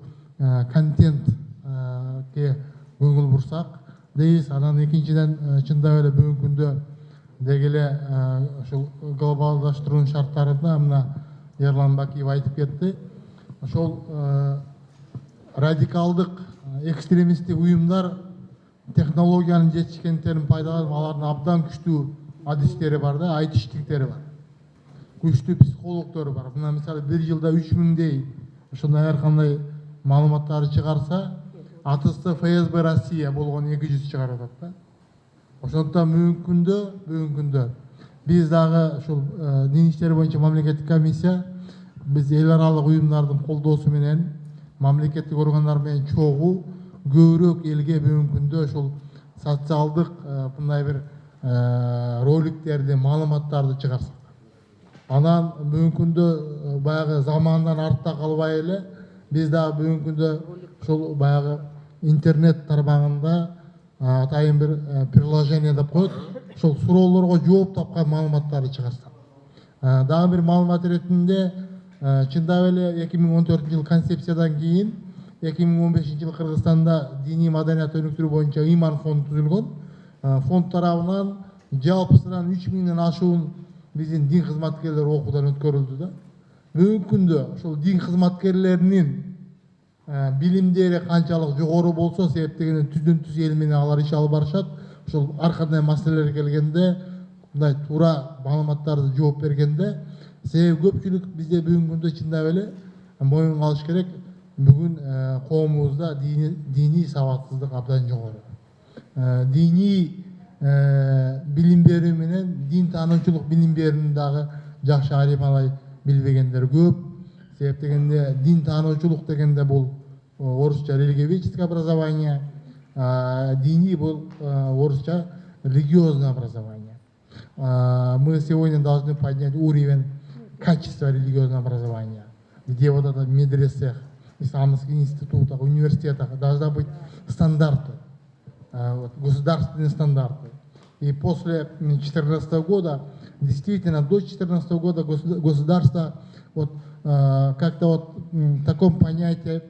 контентке көңүл бурсак дейбиз. Анан экинчиден чындап эле бүгүнкү күндө деги эле ушул глобалдаштыруунун шарттарында мына Ерлан Бакиев айтып кетти. Ошол радикалдык экстремисттик уюмдар технологиянын жетишкендиктерин пайдаланып, алардын абдан күчтүү адистери бар да, айтыштиктери бар. күчтүү психологдор бар. Мына мисалы бир жылда 3000дей ушундай ар кандай маалыматтарды чыгарса, атысы ФСБ Россия болгон 200 чыгарып атат да. Ошондуктан бүгүнкү күндө биз дагы ушул дин иштери боюнча мамлекеттик комиссия биз эл аралык уюмдардын колдоосу менен мамлекеттик органдар менен чогуу көбүрөөк элге бүгүнкү күндө ушул социалдык мындай бир роликтерди, маалыматтарды чыгарсак. Анан бүгүнкү күндө баягы замандан артта калбай эле биз дагы бүгүнкү күндө ушул баягы интернет тармагында атайын бир приложение деп коет. Ошол суроолорго жооп тапкан маалыматтарды чыгарсак. Дагы бир маалымат иретинде чындап эле 2014 жыл концепциядан кийин 2015 жыл Кыргызстанда диний маданият өнүктүрүү боюнча иман фонду түзүлгөн. Фонд тарабынан жалпысынан 3000ден ашуун биздин дин кызматкерлери окуудан өткөрүлдү да. Бүгүнкү күндө ушул дин кызматкерлеринин билимдери канчалык жогору болсо, себептегенде түздөн түз эл менен алар иш алып барышат. Ушул ар кандай маселелер келгенде, мындай туура маалыматтарды жооп бергенде, себеби көпчүлүк бизде бүгүнкү күндө чындап эле моюнга алыш керек, бүгүн коомубузда диний сабатсыздык абдан жогору. Диний билим берүү менен дин таануучулук билим берүүнү дагы жакшы алималай билбегендер көп. Себептегенде дин таануучулук дегенде бул орусча религиоведческое образование, диний бул орусча религиозное образование. Мы сегодня должны поднять уровень качества религиозного образования, где вот это в медресах, исламских институтах, университетах должны быть стандарты, государственные стандарты. И после 2014 года, действительно, до 2014 года государство вот как-то вот в таком понятии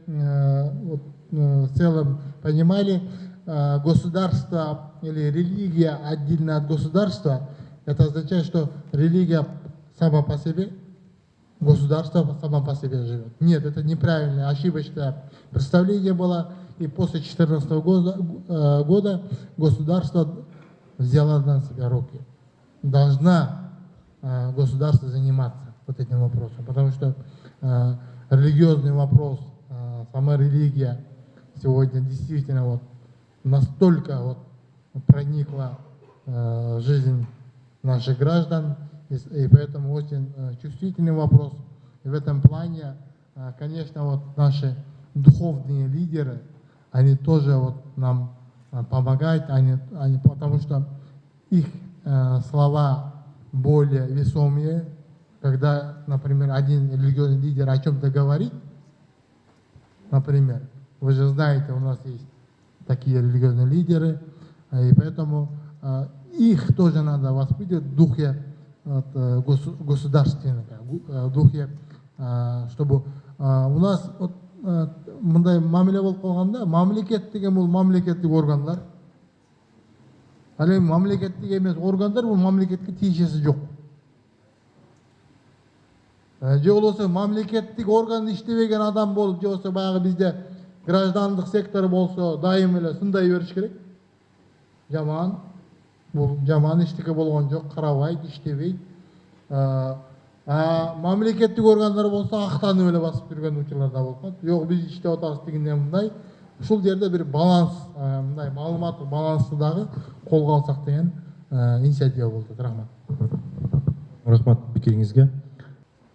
в целом понимали, государство или религия отдельно от государства, это означает, что религия сама по себе, государство само по себе живет. Нет, это неправильное, ошибочное представление было. И после 2014 года государство взяло на себя руки. Должна государство заниматься вот этим вопросом, потому что религиозный вопрос, сама религия сегодня действительно вот настолько вот проникла в жизнь наших граждан, и поэтому очень чувствительный вопрос. И в этом плане, конечно, вот наши духовные лидеры, они тоже вот нам помогают, потому что их слова более весомые, когда, например, один религиозный лидер о чем-то говорит, например, вы же знаете, у нас есть такие религиозные лидеры, и поэтому их тоже надо воспитывать в духе государственного, в духе, чтобы у нас вот мындай мамиле болуп калганда, мамлекет деген бул мамлекеттик органдар, ал эми мамлекеттик эмес органдар бул мамлекетке тиешеси жок. Же болбосо мамлекеттик орган иштебеген адам болуп, же болбосо баягы бизде граждандык сектор болсо, дайым эле сындай бериш керек. Жаман, бул жаман эчтеке болгон жок, карабайт, иштебейт. Мамлекеттик органдар болсо актанып эле басып жүргөн учурлар да болуп калат. Жок, биз иштеп атабыз дегенде мындай. Ушул жерде бир баланс, мындай маалыматтык балансты дагы колго алсак деген инициатива болду. Рахмат. Рахмат пикириңизге.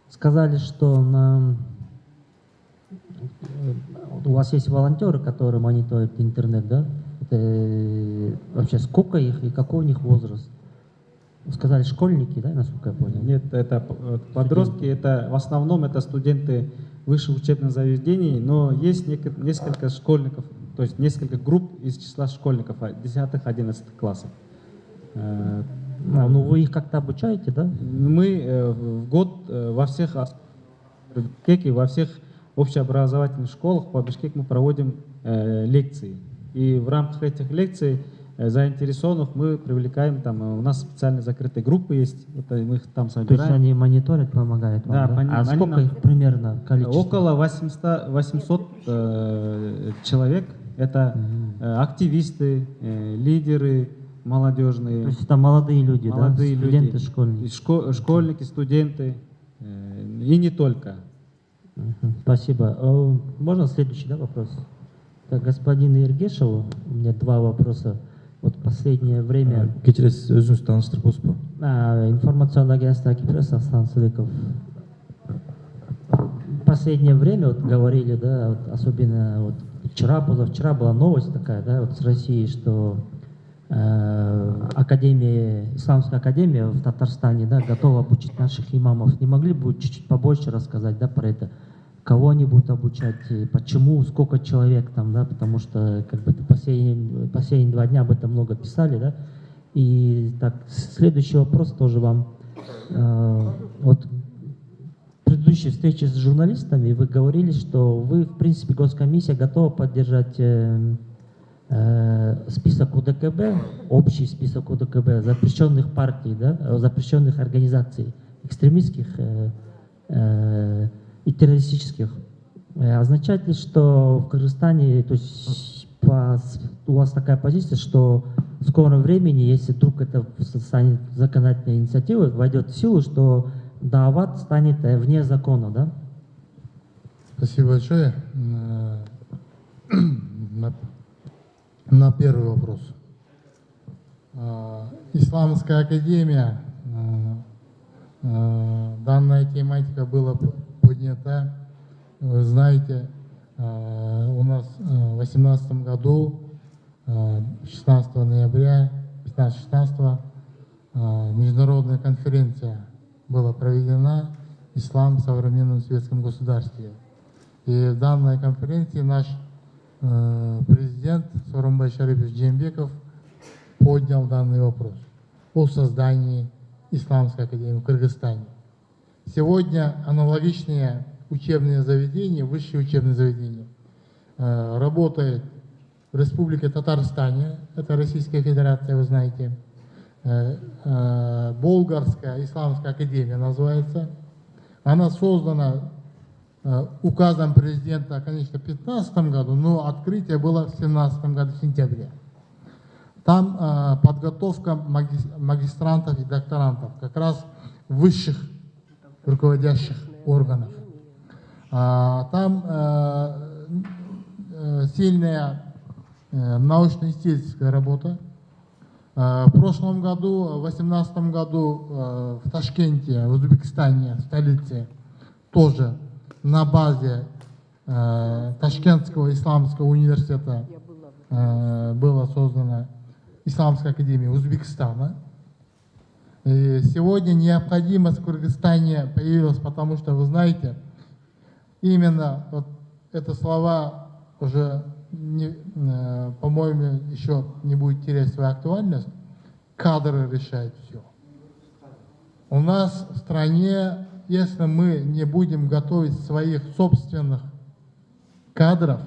Сказали, что у вас есть волонтеры, которые мониторят интернет, да? Это вообще сколько их и какой у них возраст? Сказали школьники, да, насколько я понял? Нет, это подростки, это в основном это студенты высших учебных заведений, но есть несколько школьников, то есть несколько групп из числа школьников 10-11 классов. Ну вы их как-то обучаете, да? Мы в год во всех общеобразовательных школах по Бишкеку мы проводим лекции. И в рамках этих лекций заинтересованных мы привлекаем, там у нас специально закрытые группы есть, мы их там собираем. То есть они мониторят, помогают вам, да? А сколько их примерно количество? Около 800 человек. Это активисты, лидеры, молодежные. То есть это молодые люди, Молодые да? Студенты, люди. школьники. И школьники, студенты, и не только. Мгм, спасибо. Можно следующий, да, вопрос? Так, господину Ергешеву, у меня два вопроса. Вот последнее время Кечиресиз, өзүңүздү тааныштырып болсузбу? информационное агентство Кипресс, Аслан Сулыков. В последнее время вот говорили, да, вот особенно вот вчера, позавчера была новость такая, да, вот с России, что Исламская академия в Татарстане, да, готова обучить наших имамов. Не могли бы чуть-чуть побольше рассказать, да, про это? Кого они будут обучать, и почему, сколько человек там, да, потому что как бы последние 2 дня об этом много писали, да. И так, следующий вопрос тоже вам. Вот в предыдущей встрече с журналистами вы говорили, что вы, в принципе, госкомиссия готова поддержать список УДКБ, общий список УДКБ запрещенных партий, да, запрещенных организаций, экстремистских и террористических. Означает ли, что в Кыргызстане, то есть у вас такая позиция, что в скором времени, если вдруг это станет законодательной инициативой, войдет в силу, что даават станет вне закона, да? Спасибо большое. На первый вопрос. Исламская академия, данная тематика была поднята. Вы знаете, у нас в 2018 году, 16 ноября, 15-16, международная конференция была проведена «Ислам в современном светском государстве». И в данной конференции наш президент Сооронбай Шарипович Жээнбеков поднял данный вопрос о создании Исламской академии в Кыргызстане. Сегодня аналогичные учебные заведения, высшие учебные заведения, работают в Республике Татарстане, это Российская Федерация, вы знаете, Болгарская Исламская академия называется. Она создана указом президента, конечно, в 2015 году, но открытие было в 2017 году, в сентябре. Там подготовка магистрантов и докторантов, как раз высших руководящих органов. Там сильная научно-исследовательская работа. В прошлом году, в 2018 году в Ташкенте, в Узбекистане, в столице, тоже на базе Ташкентского исламского университета была создана Исламская академия Узбекистана. И сегодня необходимость в Кыргызстане появилась, потому что, вы знаете, именно вот это слова уже, по-моему, еще не будет терять свою актуальность. Кадры решают все. У нас в стране, если мы не будем готовить своих собственных кадров,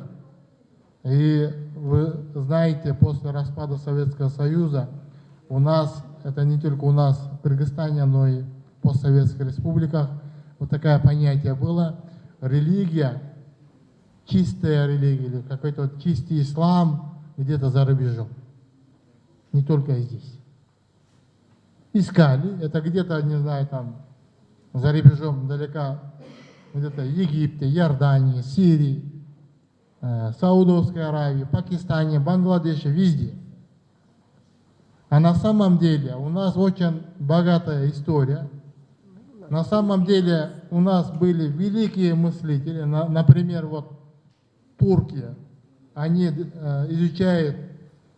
и вы знаете, после распада Советского Союза у нас, это не только у нас в Кыргызстане, но и в постсоветских республиках, вот такое понятие было, религия, чистая религия, или какой-то вот чистый ислам где-то за рубежом, не только здесь. Искали, это где-то, не знаю, там, за рубежом, далеко, где-то в Египте, Иордании, Сирии, Саудовской Аравии, Пакистане, Бангладеше, везде. А на самом деле у нас очень богатая история. На самом деле у нас были великие мыслители, например, вот турки, они изучают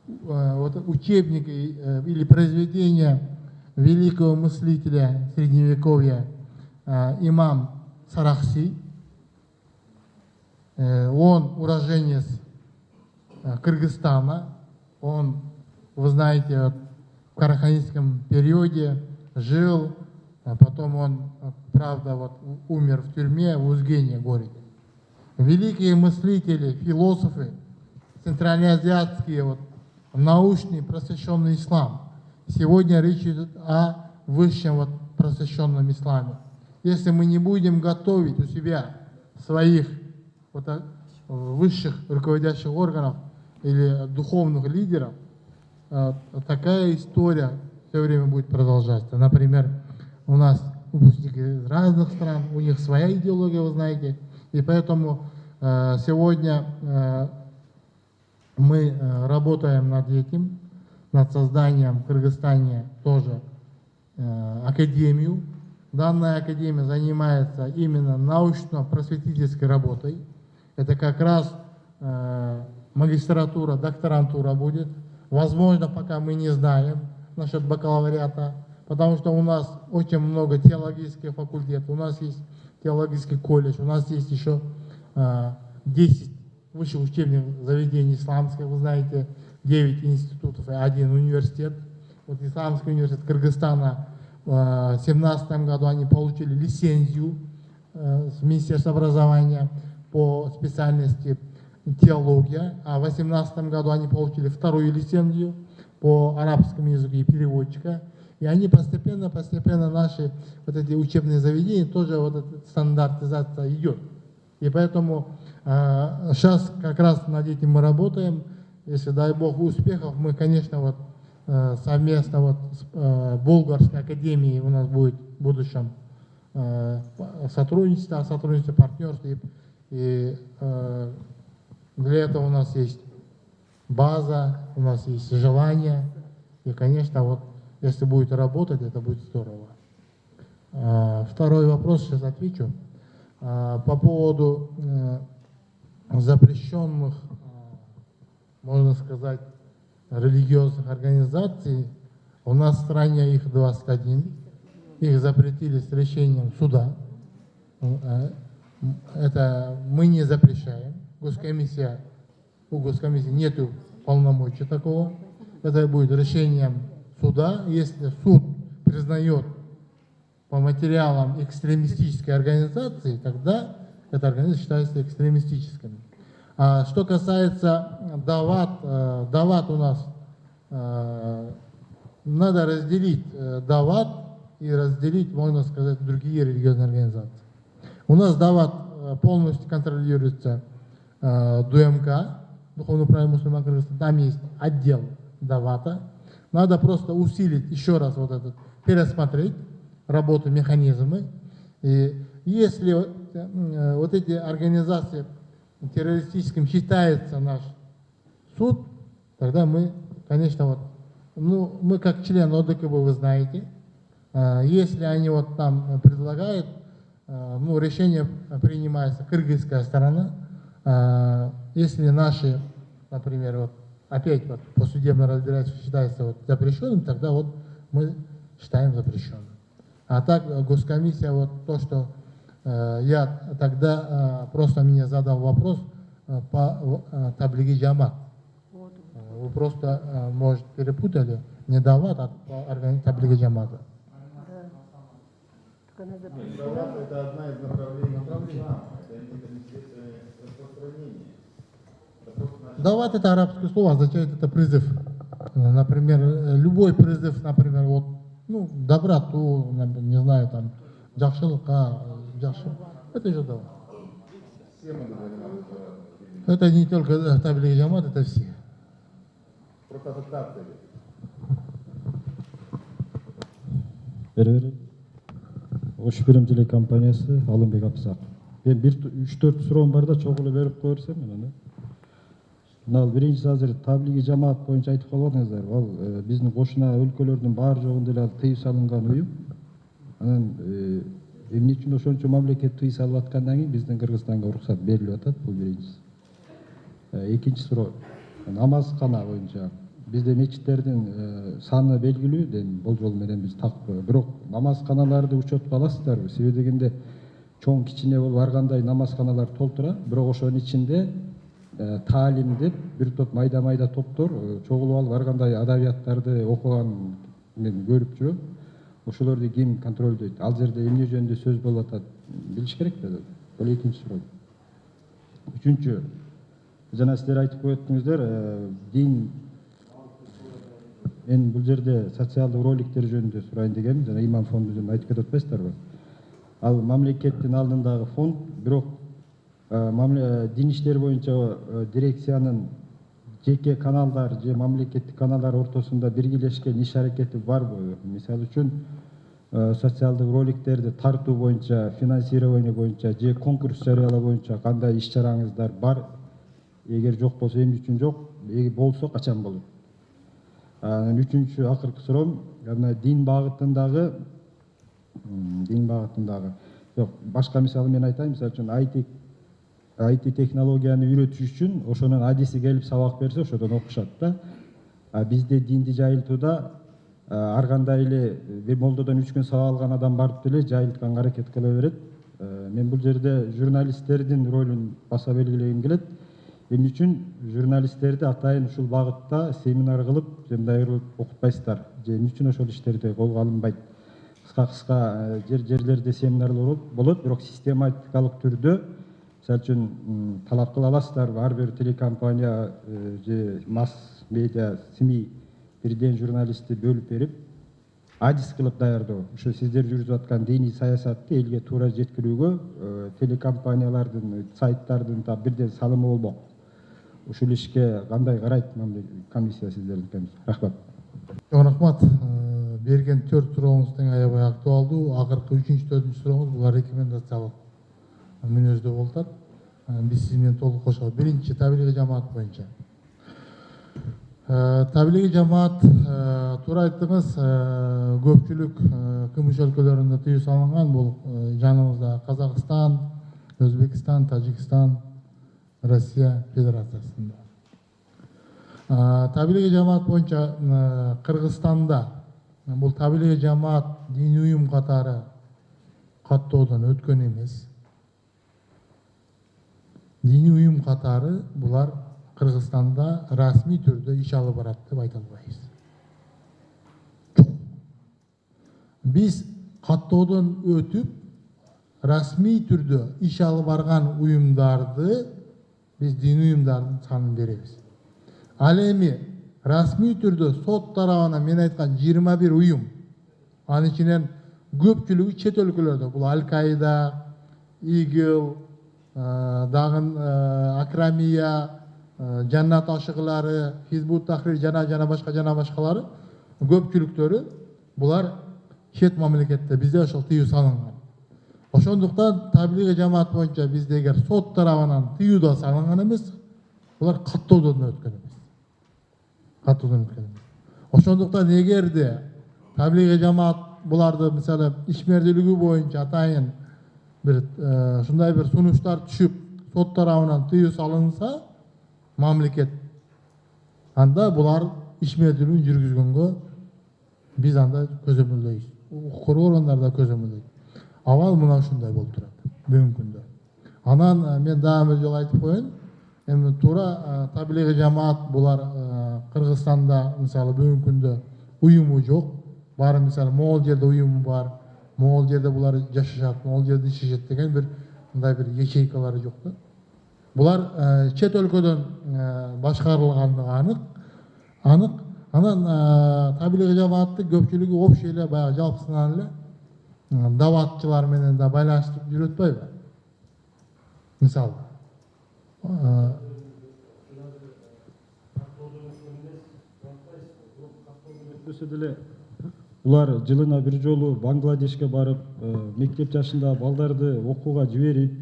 вот учебники или произведения великого мыслителя Средневековья имам Сарахси. Он уроженец Кыргызстана, он, вы знаете, в караханинском периоде жил, а потом он, правда, вот, умер в тюрьме в Узгене городе. Великие мыслители, философы, центральноазиатские, вот, научный просвещенный ислам. Сегодня речь идет о высшем вот, просвещенном исламе. Если мы не будем готовить у себя своих вот, высших руководящих органов или духовных лидеров, такая история все время будет продолжаться. Например, у нас выпускники из разных стран, у них своя идеология, вы знаете, и поэтому сегодня мы работаем над этим, над созданием в Кыргызстане тоже академию. Данная академия занимается именно научно-просветительской работой. Это как раз магистратура, докторантура будет. Возможно, пока мы не знаем насчет бакалавриата, потому что у нас очень много теологических факультетов, у нас есть теологический колледж, у нас есть еще 10 высших учебных заведений исламских, вы знаете, 9 институтов и 1 университет. Вот Исламский университет Кыргызстана в 2017 году они получили лицензию с Министерства образования по специальности теология, а в 2018 году они получили вторую лицензию по арабскому языку и переводчика. И они постепенно наши вот эти учебные заведения тоже вот эта стандартизация идет. И поэтому сейчас как раз над этим мы работаем. Если, дай Бог, успехов, мы, конечно, вот совместно вот с Болгарской академией у нас будет в будущем сотрудничество, партнерство. И для этого у нас есть база, у нас есть желание. И, конечно, вот если будет работать, это будет здорово. Второй вопрос сейчас отвечу. По поводу запрещенных, можно сказать, религиозных организаций, у нас в стране их 21. Их запретили с решением суда. Это мы не запрещаем. У госкомиссии нет полномочий такого. Это будет решением суда. Если суд признает по материалам экстремистической организации, тогда эта организация считается экстремистической. А что касается дават у нас, надо разделить дават и разделить, можно сказать, другие религиозные организации. У нас дават полностью контролируется ДМК, Духовное управление мусульман Кыргызстана, там есть отдел давата. Надо просто усилить еще раз вот этот, пересмотреть работу, механизмы. И если вот эти организации террористическим считается наш суд, тогда мы, конечно, вот, ну, мы как член ОДКБ, вы знаете, если они вот там предлагают, ну, решение принимается кыргызская сторона, если наши, например, вот опять вот по судебному разбирательству считается вот запрещенным, тогда вот мы считаем запрещенным. А так госкомиссия, вот то, что я тогда просто мне задал вопрос по таблиге джамат. Вы просто, может, перепутали, не дават, а по таблиге джамата. Это одна из направлений. Дават — это арабское слово, означает это призыв. Например, любой призыв, например, вот, ну, доброту, не знаю, там, джахшилка, это же дават. Это не только таблига джамат, это все. Ош Берем телекомпаниясы, Алымбек Апсак. Мен 3-4 суроом бар да, чогулуп берип кое берсем мен. Мына биринчиси азыр таблиги жамаат боюнча айтып калбадыңыздар. Ал биздин кошуна өлкөлөрдүн баары жогунда эле тыюу салынган уюм. Анан эмне үчүн ошончо мамлекет тыюу салып аткандан кийин биздин Кыргызстанга уруксат берилип атат, бул биринчиси. Экинчи суроо, намазкана боюнча бизде мечиттердин саны белгилүү, болжол менен биз такпы. Бирок намазканаларды учетко аласыздарбы? Себеби дегенде чоң кичине болуп ар кандай намазканалар толтура, бирок ошонун ичинде таалим деп бир топ майда топтор чогулуп алып ар кандай адабияттарды окуган мен көрүп жүрөм. Ошолорду ким контролдойт? Ал жерде эмне жөнүндө сөз болуп атат, билиш керек да. Бул экинчи суроо. Үчүнчү, жана силер айтып коеттуңуздар, дин. Мен бул жерде социалдык роликтер жөнүндө сурайын дегенмин, жана иман фонду жөнүндө айтып кетип атпайсыздарбы? Ал мамлекеттин алдындагы фонд, бирок дин иштери боюнча дирекциянын жеке каналдар же мамлекеттик каналдар ортосунда биргелешкен иш аракети барбы? Мисалы үчүн социалдык роликтерди тартуу боюнча, финансирование боюнча же конкурс жарыялоо боюнча кандай иш чараңыздар бар? Эгер жок болсо эмне үчүн жок? Болсо качан болот? Үчүнчү акыркы суроом, дин багытындагы жок, башка мисалы мен айтайын, мисалы үчүн IT технологияны үйрөтүш үчүн ошонун адиси келип сабак берсе, ошодон окушат да. Бизде динди жайылтууда ар кандай эле бир молдодон 3 күн сабак алган адам барып деле жайылтканга аракет кыла берет. Мен бул жерде журналисттердин ролун баса белгилегим келет. Эмне үчүн журналисттерди атайын ушул багытта семинар кылып, мындай кылып окутпайсыздар? Же эмне үчүн ошол иштерди колго алынбайт? Кыска жерлерде семинарлар болот, бирок систематикалык түрдө, мисалы үчүн талап кыла аласыздарбы? Ар бир телекомпания же масс медиа СМИ бирден журналистти бөлүп берип, адис кылып даярдоо. Ушу сиздер жүргүзүп аткан диний саясатты элге туура жеткирүүгө телекомпаниялардын, сайттардын да бирден салымы болмок. Ушул ишке кандай карайт комиссия сиздердин? Рахмат. Рахмат. Берген 4 сурооңуз тең аябай актуалдуу. Акыркы 3-4 сурооңуз булар рекомендациялык мүнөздө болот. Биз сиз менен толук кошобуз. Биринчи табилигый жамаат боюнча. Табилигий жамаат, туура айттыңыз, көпчүлүк кымыш өлкөлөрүндө тыюу салынган. Бул жаныбызда Казакстан, Өзбекстан, Тажикстан, Россия Федерациясында. Табилигий жамаат боюнча Кыргызстанда бул табилигий жамаат диний уюм катары каттоодон өткөн эмес. Диний уюм катары булар Кыргызстанда расмий түрдө иш алып барат деп айта албайбыз. Биз каттоодон өтүп расмий түрдө иш алып барган уюмдарды биз диний уюмдардын санын беребиз. Ал эми расмий түрдө сот тарабынан мен айткан 21 уюм, анын ичинен көпчүлүгү чет өлкөлөрдө. Бул Аль-Каида, ИГИЛ, дагы Акрамия, Жаннат ашыгылары, Хизбут Тахрир жана башкалары көпчүлүктөрү булар чет мамлекетте, бизде ошол тыюу салынган. Ошондуктан табилигий жамаат боюнча бизде эгер сот тарабынан тыюу да салынган эмес, булар каттоодон өткөн эмес. Ошондуктан эгерде табилигий жамаат буларды мисалы ишмердүүлүгү боюнча атайын бир ушундай бир сунуштар түшүп, сот тарабынан тыюу салынса, мамлекет анда булар ишмердүүлүгүн жүргүзгөнгө биз анда көзөмөлдөйбүз. Укук коргоо органдары да көзөмөлдөйт. Абал мына ушундай болуп турат бүгүнкү күндө. Анан мен дагы бир жолу айтып коеюн, эми туура табилигий жамаат булар Кыргызстанда мисалы бүгүнкү күндө уюму жок. Баары мисалы могул жерде уюму бар, могул жерде булар жашашат, могул жерде ишешет деген бир мындай бир ячейкалары жок да. Булар чет өлкөдөн башкарылгандыгы анык. Анан табилигий жамаатты көпчүлүгү общий эле баягы жалпысынан эле даватчылар менен да байланыштырып жүрөтпөйбү? Мисалы деле булар жылына бир жолу Бангладешке барып, мектеп жашындагы балдарды окууга жиберип,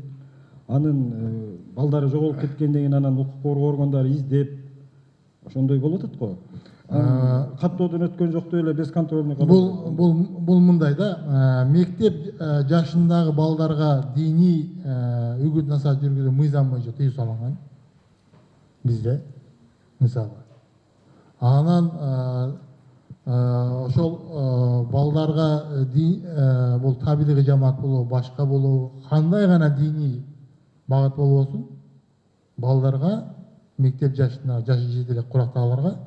анын балдары жоголуп кеткенден кийин анан укук коргоо органдары издеп, ошондой болуп атат го. Каттоодон өткөн жок деп эле без контрольный калат. Бул мындай да, мектеп жашындагы балдарга диний үгүт насаат жүргүзүү мыйзам боюнча тыюу салынган бизде мисалы. Анан ошол балдарга бул табилигий жамаат болобу, башка болобу, кандай гана диний багыт болбосун, балдарга мектеп жашында жашы жете элек курактагыларга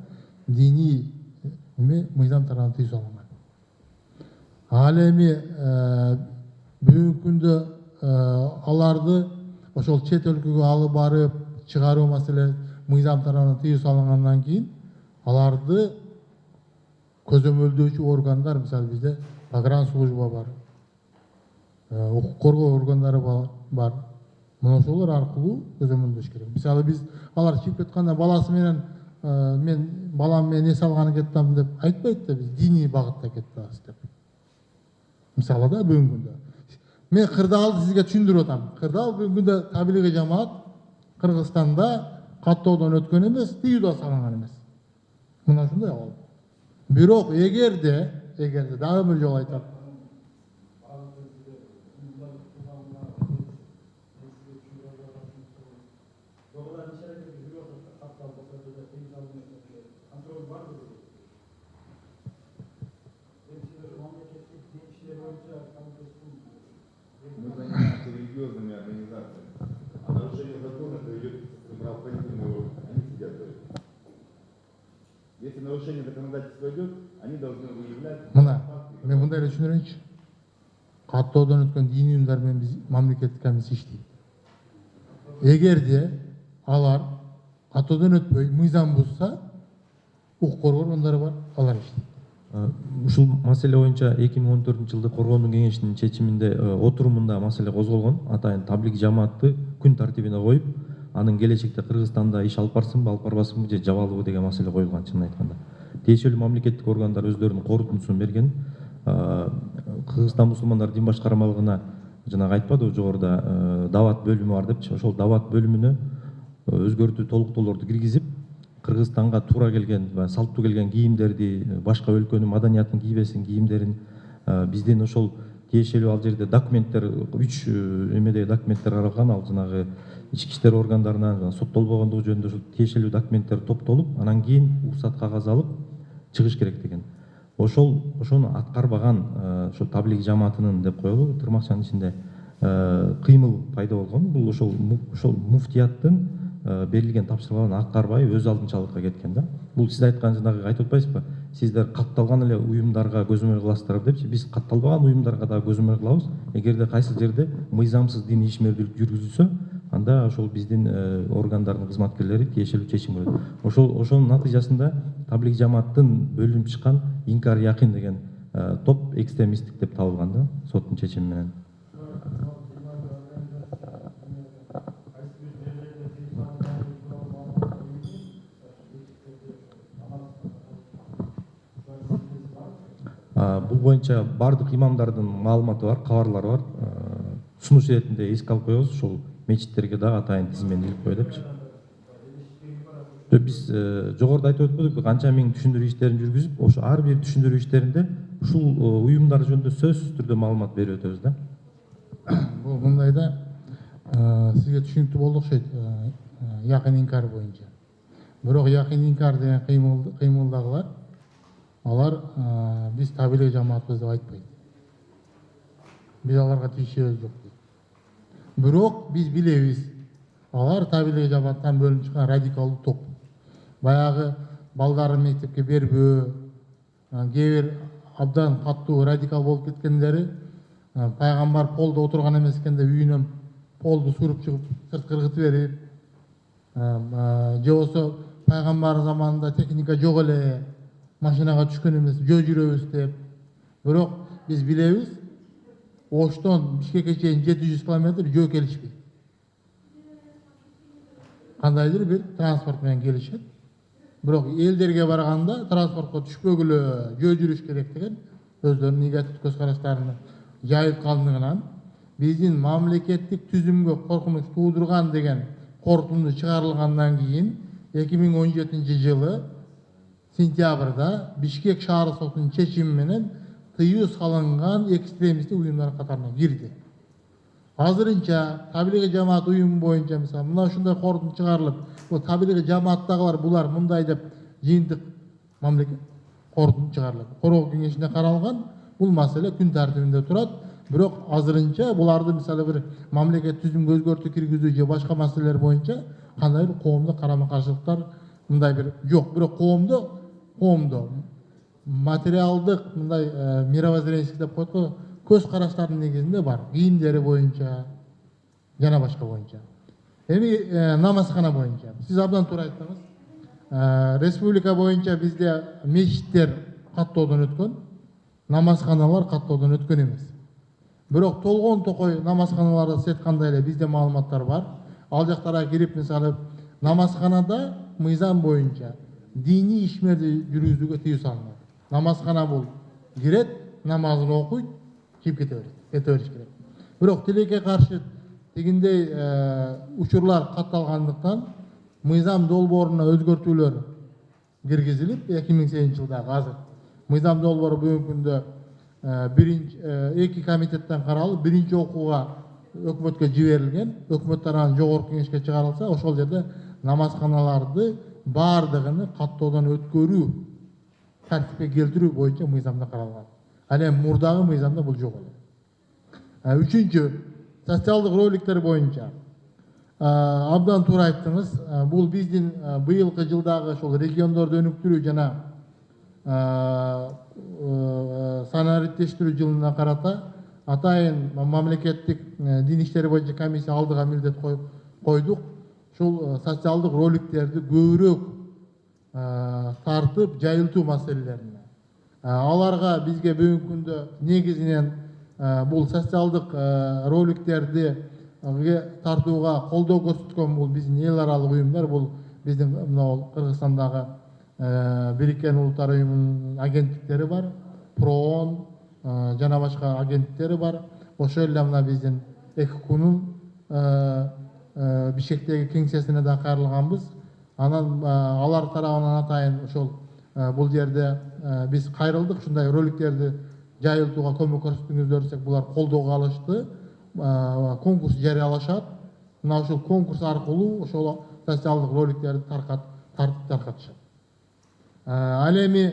диний мыйзам тарабынан тыюу салынган. Ал эми бүгүнкү күндө аларды ошол чет өлкөгө алып барып чыгаруу маселе мыйзам тарабынан тыюу салынгандан кийин аларды көзөмөлдөөчү органдар, мисалы бизде погранслужба бар, укук коргоо органдары бар. Мына ошолор аркылуу көзөмөлдөш керек. Мисалы биз алар чыгып кетканда баласы менен мен балам мен эс алганы кетем деп айтпайт да, биз диний багытта кетебиз деп. Мисалы да бүгүнкү күндө мен кырдаалды сизге түшүндүрүп атам. Кырдаал бүгүнкү күндө табилигий жамаат Кыргызстанда каттоодон өткөн эмес, тыюу да салынган эмес. Мына ушундай абал. Бирок эгерде дагы бир жолу айтам. Мы занимаемся религиозными организациями. А нарушение закона приведет к правоохранительным органам. Они сидят за это. Если нарушение законодательства идет, они должны выявлять. Мына мен мындай эле түшүндүрөйүнчү. Каттоодон өткөн диний уюмдар менен биз мамлекеттик комиссия иштейт. Эгерде алар каттоодон өтпөй мыйзам бузса, укук коргоо органдары бар, алар иштейт. Ушул маселе боюнча 2014-жылы Коргоонун кеңешинин чечиминде отурумунда маселе козголгон. Атайын таблик жамаатты күн тартибине коюп, анын келечекте Кыргызстанда иш алып барсынбы, алып барбасынбы же жабалыбы деген маселе коюлган, чынын айтканда. Тиешелүү мамлекеттик органдар өздөрүнүн корутундусун берген. Кыргызстан мусулмандар дин башкармалыгына жанагы айтпадыбы жогоруда дават бөлүмү бар депчи. Ошол дават бөлүмүнө өзгөртүү толуктоолорду киргизип, Кыргызстанга туура келген, салттуу келген кийимдерди, башка өлкөнүн маданиятын кийбесин кийимдерин биздин ошол тиешелүү ал жерде документтер 3 эмедеги документтер каралган, ал жанагы ички иштер органдарынан соттолбогондугу жөнүндө ошол тиешелүү документтер топтолуп, анан кийин уруксат кагаз алып чыгыш керек деген. Ошону аткарбаган ошо таблик жамаатынын деп коелу тырмакчанын ичинде кыймыл пайда болгон. Бул ошол муфтияттын берилген тапшырмаларын аткарбай өз алдынчалыкка кеткен да. Бул сиз айткан жанагы айтып атпайсызбы? Сиздер катталган эле уюмдарга көзөмөл кыласыздар депчи. Биз катталбаган уюмдарга да көзөмөл кылабыз. Эгерде кайсы жерде мыйзамсыз диний ишмердүүлүк жүргүзүлсө, анда ошол биздин органдардын кызматкерлери тиешелүү чечим көрөт. Ошонун натыйжасында таблик жамааттын бөлүнүп чыккан Инкар Якин деген топ экстремисттик деп табылган да, соттун чечими менен. Бул боюнча бардык имамдардын маалыматы бар, кабарлары бар. Сунуш иретинде эске алып коебуз, ушул мечиттерге дагы атайын тизмени илип кой депчи. Биз жогоруда айтып өтпөдүкпү, канча миң түшүндүрүү иштерин жүргүзүп, ошо ар бир түшүндүрүү иштеринде ушул уюмдар жөнүндө сөзсүз түрдө маалымат берип өтөбүз да. Бул мындай да, сизге түшүнүктүү болду окшойт, Якин Инкар боюнча. Бирок Якин Инкар деген кыймылдагылар, алар биз табилий жамаатбыз деп айтпайт. Биз аларга тийишебиз жок дейт. Бирок биз билебиз, алар табилий жамааттан бөлүнүп чыккан радикалдуу топ. Баягы балдарын мектепке бербөө, кээ бир абдан каттуу радикал болуп кеткендери, пайгамбар полдо отурган эмес экен деп үйүнөн полду суруп чыгып сырткы ыргытып берип, же болбосо пайгамбар заманында техника жок эле, машинага түшкөн эмес, жөө жүрөбүз деп. Бирок биз билебиз, Оштон Бишкекке чейин 700 километр жөө келишпейт. Кандайдыр бир транспорт менен келишет. Бирок элдерге барганда транспортко түшпөгүлө жөө жүрүш керек деген өздөрүнүн негатив көз караштарына жайылып калдыгынан биздин мамлекеттик түзүмгө коркунуч туудурган деген корутунду чыгарылгандан кийин 2017 жылы сентябрда Бишкек шаар сотунун чечими менен тыюу салынган экстремисттик уюмдар катарына кирди. Азырынча табилигий жамаат уюму боюнча мисалы мына ушундай корутунду чыгарылып, бул табилигий жамааттагылар булар мындай деп жыйынтык мамлекет корутунду чыгарылат. Короо кеңешинде каралган, бул маселе күн тартибинде турат. Бирок азырынча буларды мисалы бир мамлекет түзүмгө өзгөртүү киргизүү же башка маселелер боюнча кандайдыр коомдук карама-каршылыктар мындай бир жок. Бирок коомдо материалдык мындай мировоззренческий деп коет го, көз караштардын негизинде бар. Кийимдери боюнча жана башка боюнча. Эми намазкана боюнча сиз абдан туура айттыңыз. Республика боюнча бизде мечиттер каттоодон өткөн, намазканалар каттоодон өткөн эмес. Бирок толгон токой намазканаларда сиз айткандай эле бизде маалыматтар бар. Ал жактарга кирип мисалы намазканада мыйзам боюнча dini ишмерди жүргүзүүгө тыюу салынат. Намазхана бул кирет, намазын окуйт, чыгып кете бериш керек. Бирок тилекке каршы тигиндей учурлар катталгандыктан мыйзам долбооруна өзгөртүүлөр киргизилип 2008 жылдагы азыр мыйзам долбоору бүгүнкү күндө эки комитеттен каралып биринчи окууга өкмөткө жиберилген. Өкмөт тарабынан жогорку кеңешке чыгарылса, ошол жерде намазканаларды баардыгын каттоодон өткөрүү, тартипке келтирүү боюнча мыйзамда каралган. Ал эми мурдагы мыйзамда бул жок эле. Үчүнчү, социалдык роликтер боюнча абдан туура айттыңыз. Бул биздин быйылкы жылдагы ошол региондорду өнүктүрүү жана санариттештирүү жылына карата атайын мамлекеттик дин иштери боюнча комиссия алдыга милдет койдук. Ушул социалдык роликтерди көбүрөөк тартып жайылтуу маселелерине. Аларга бизге бүгүнкү күндө негизинен бул социалдык роликтерди тартууга колдоо көрсөткөн бул биздин эл аралык уюмдар, бул биздин мына Кыргызстандагы Бириккен Улуттар Уюмунун агенттиктери бар, ПРООН жана башка агенттиктери бар. Ошол эле мына биздин ЭККУнун Бишкектеги кеңсесине да кайрылганбыз. Анан алар тарабынан атайын ошол бул жерде биз кайрылдык, ушундай роликтерди жайылтууга көмөк көрсөтүңүздөр десек, булар колдоого алышты. Конкурс жарыялашат. Мына ушул конкурс аркылуу ошол социалдык роликтерди таркатышат. Ал эми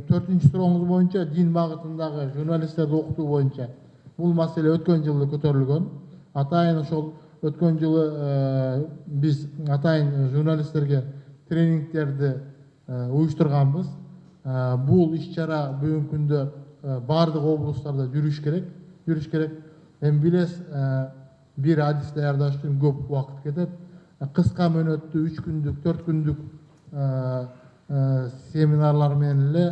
4-чү сурооңуз боюнча дин багытындагы журналисттерди окутуу боюнча бул маселе өткөн жылы көтөрүлгөн. Атайын ошол өткөн жылы биз атайын журналисттерге тренингтерди уюштурганбыз. Бул иш-чара бүгүнкү күндө бардык облустарда жүрүш керек. Эми билесиз, бир адис даярдаш үчүн көп убакыт кетет. Кыска мөөнөттүү 3 күндүк, 4 күндүк семинарлар менен эле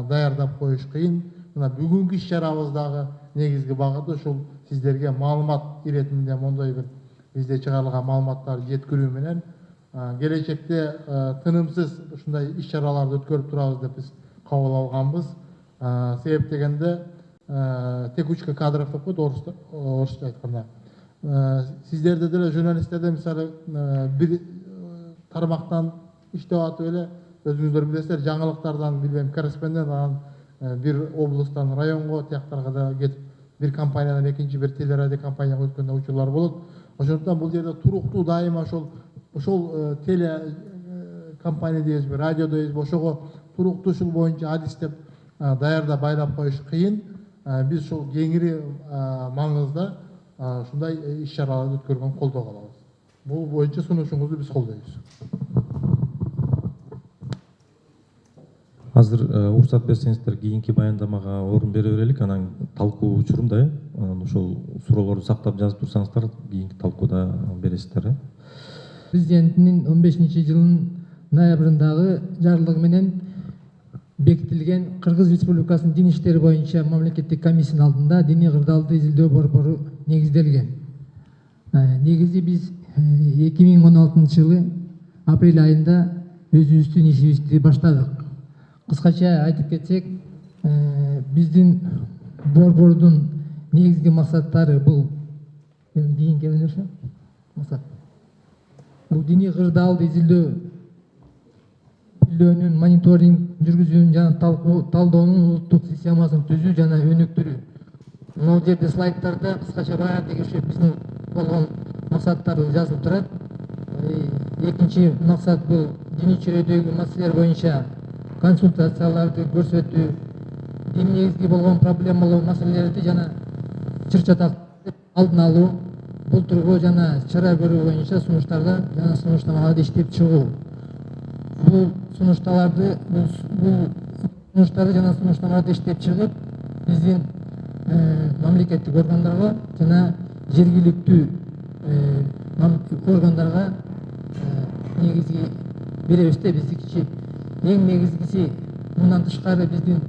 даярдап коюш кыйын. Мына бүгүнкү иш-чарабыздагы негизги багыты ушул сиздерге маалымат иретинде мондой бир бизде чыгарылган маалыматтарды жеткирүү менен келечекте тынымсыз ушундай иш-чараларды өткөрүп турабыз деп биз кабыл алганбыз. Себеп дегенде текучка кадров деп коет орусча айтканда. Сиздерде деле журналисттерде мисалы бир тармактан иштеп атып эле өзүңүздөр билесиздер, жаңылыктардан билбейм корреспондент анан бир облустан районго тияктарга да кетип бир компаниядан экинчи бир телерадио компанияга өткөндө учурлар болот. Ошондуктан бул жерде туруктуу дайыма ошол теле компания дейбизби, радио дейбизби, ошого туруктуу ушул боюнча адис деп даярдап байлап коюш кыйын. Биз ушул кеңири маңызда ушундай иш-чараларды өткөргөнгө колдоо кылабыз. Бул боюнча сунушуңузду биз колдойбуз. Азыр уруксат берсеңиздер, кийинки баяндамага орун бере берелик, анан талкуу учурунда ошол суроолорду сактап жазып турсаңыздар, кийинки талкууда бересиздер. Президенттин 15-жылдын ноябрындагы жарлыгы менен бекитилген Кыргыз Республикасынын дин иштери боюнча мамлекеттик комиссиянын алдында диний кырдаалды изилдөө борбору негизделген. Негизи биз 2016-жылы апрель айында өзүбүздүн ишибизди баштадык. Кыскача айтып кетсек, биздин борбордун негизги максаттары бул диний кырдаалды изилдөөнүн мониторинг жүргүзүүнүн жана талдоонун улуттук системасын түзүү жана өнүктүрүү. Могу жерде слайдтарда кыскача баары тегишип биздин болгон максаттар жазылып турат. Экинчи максат бул диний чөйрөдөгү маселелер боюнча консультацияларды көрсөтүү, дин негизги болгон проблемалуу маселелерди жана чыр-чатакты алдын алуу, бултургуу жана чара көрүү боюнча сунуштарда жана сунуштамаларды иштеп чыгуу. Бул сунуштарды жана сунуштамаларды иштеп чыгып, биздин мамлекеттик органдарга жана жергиликтүү органдарга негизги беребиз да. Биздики эң негизгиси мындан тышкары биздин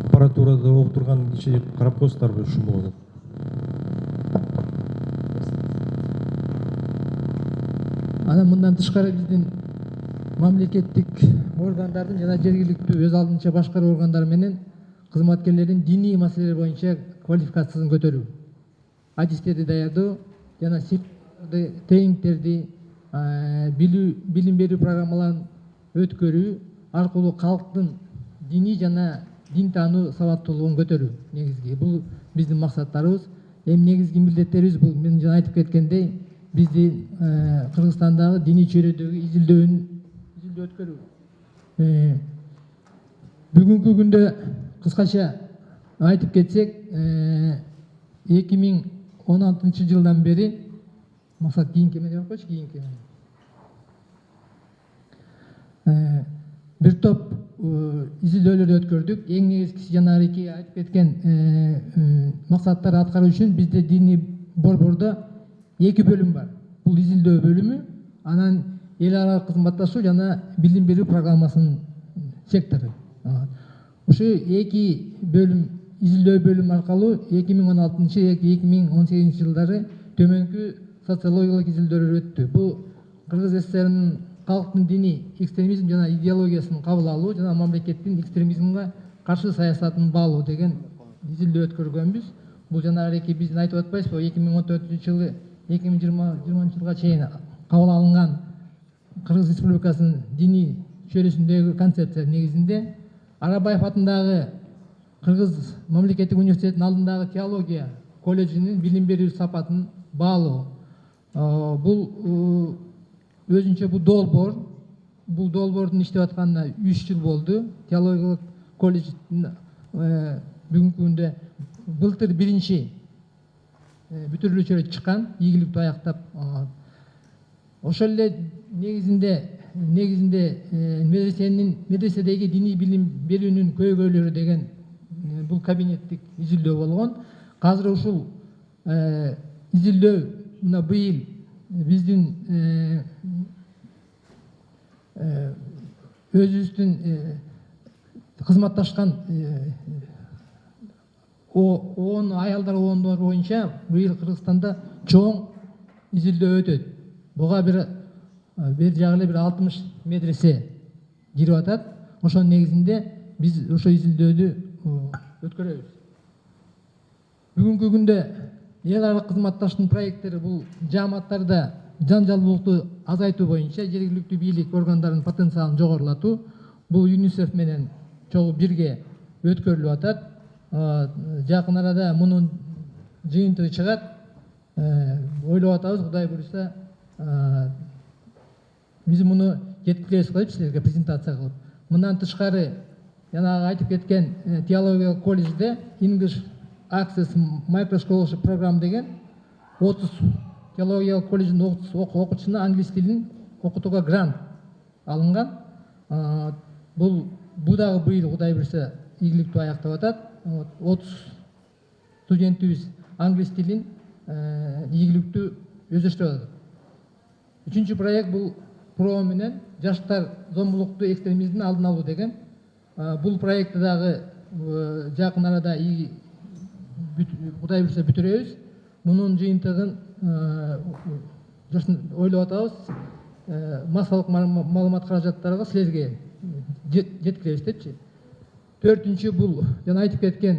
аппаратурада окуп турган киши карап коесуздарбы, ушул болот. Анан мындан тышкары биздин мамлекеттик органдардын жана жергиликтүү өз алдынча башкаруу органдары менен кызматкерлердин диний маселелер боюнча квалификациясын көтөрүү, адистерди даярдоо жана тренингтерди, билим берүү программаларын өткөрүү аркылуу калктын диний жана дин таануу сабаттуулугун көтөрүү негизги. Бул биздин максаттарыбыз. Эми негизги милдеттерибиз бул мен жана айтып кеткендей биздин Кыргызстандагы диний чөйрөдөгү изилдөө өткөрүү. Бүгүнкү күндө кыскача айтып кетсек, 2016 жылдан бери максат кийинки деп койчу, кийинки бир топ изилдөөлөрдү өткөрдүк. Эң негизгиси жанагы айтып кеткен максаттарды аткаруу үчүн бизде диний борбордо 2 бөлүм бар. Бул изилдөө бөлүмү, анан эл аралык кызматташуу жана билим берүү программасынын сектору. Ошо 2 бөлүм, изилдөө бөлүм аркылуу 2016-2018 жылдары төмөнкү социологиялык изилдөөлөр өттү. Бул Кыргыз СССРнын калктын диний экстремизм жана идеологиясын кабыл алуу жана мамлекеттин экстремизмге каршы саясатын баалоо деген изилдөө өткөргөнбүз. Бул жанагы биздин айтып атпайсызбы, 2014 жылы 2020 жылга чейин кабыл алынган Кыргыз Республикасынын диний чөйрөсүндөгү концепция негизинде Арабаев атындагы Кыргыз мамлекеттик университетинин алдындагы теология колледжинин билим берүү сапатын баалоо. Бул өзүнчө бул долбоордун иштеп атканына 3 жыл болду. Теологиялык колледждин бүгүнкү күндө былтыр биринчи бүтүрүлүүчү чыккан, ийгиликтүү аяктап. Ошол эле негизинде медреседеги диний билим берүүнүн көйгөйлөрү деген бул кабинеттик изилдөө болгон. Азыр ушул изилдөө мына быйыл биздин өзүбүздүн кызматташкан аялдар оондор боюнча быйыл Кыргызстанда чоң изилдөө өтөт. Буга бир жагы эле 60 медресе кирип атат. Ошонун негизинде биз ошо изилдөөдү өткөрөбүз. Бүгүнкү күндө эл аралык кызматташтын проекттери бул жааматтарда жанжалдуулукту азайтуу боюнча жергиликтүү бийлик органдарынын потенциалын жогорулатуу. Бул ЮНИСЕФ менен чогуу бирге өткөрүлүп атат. Жакын арада мунун жыйынтыгы чыгат. Ойлоп атабыз, Кудай буйруса, биз муну жеткиребиз деп силерге презентация кылып. Мындан тышкары жанагы айтып кеткен теология колледжде English Access Microscholarship программ деген 30 теология колледжинин окуучусуна англис тилин окутууга грант алынган. Бул дагы быйыл Кудай буйруса ийгиликтүү аяктап атат. 30 студентибиз англис тилин ийгиликтүү өздөштүрүп атат. Үчүнчү проект бул ПРО менен жаштар зомбулукту экстремизмдин алдын алуу деген. Бул проектти дагы жакын арада Кудай буйруса бүтүрөбүз. Мунун жыйынтыгын ойлоп атабыз. Массалык маалымат каражаттарга силерге жеткиребиз депчи. Төртүнчү бул жана айтып кеткен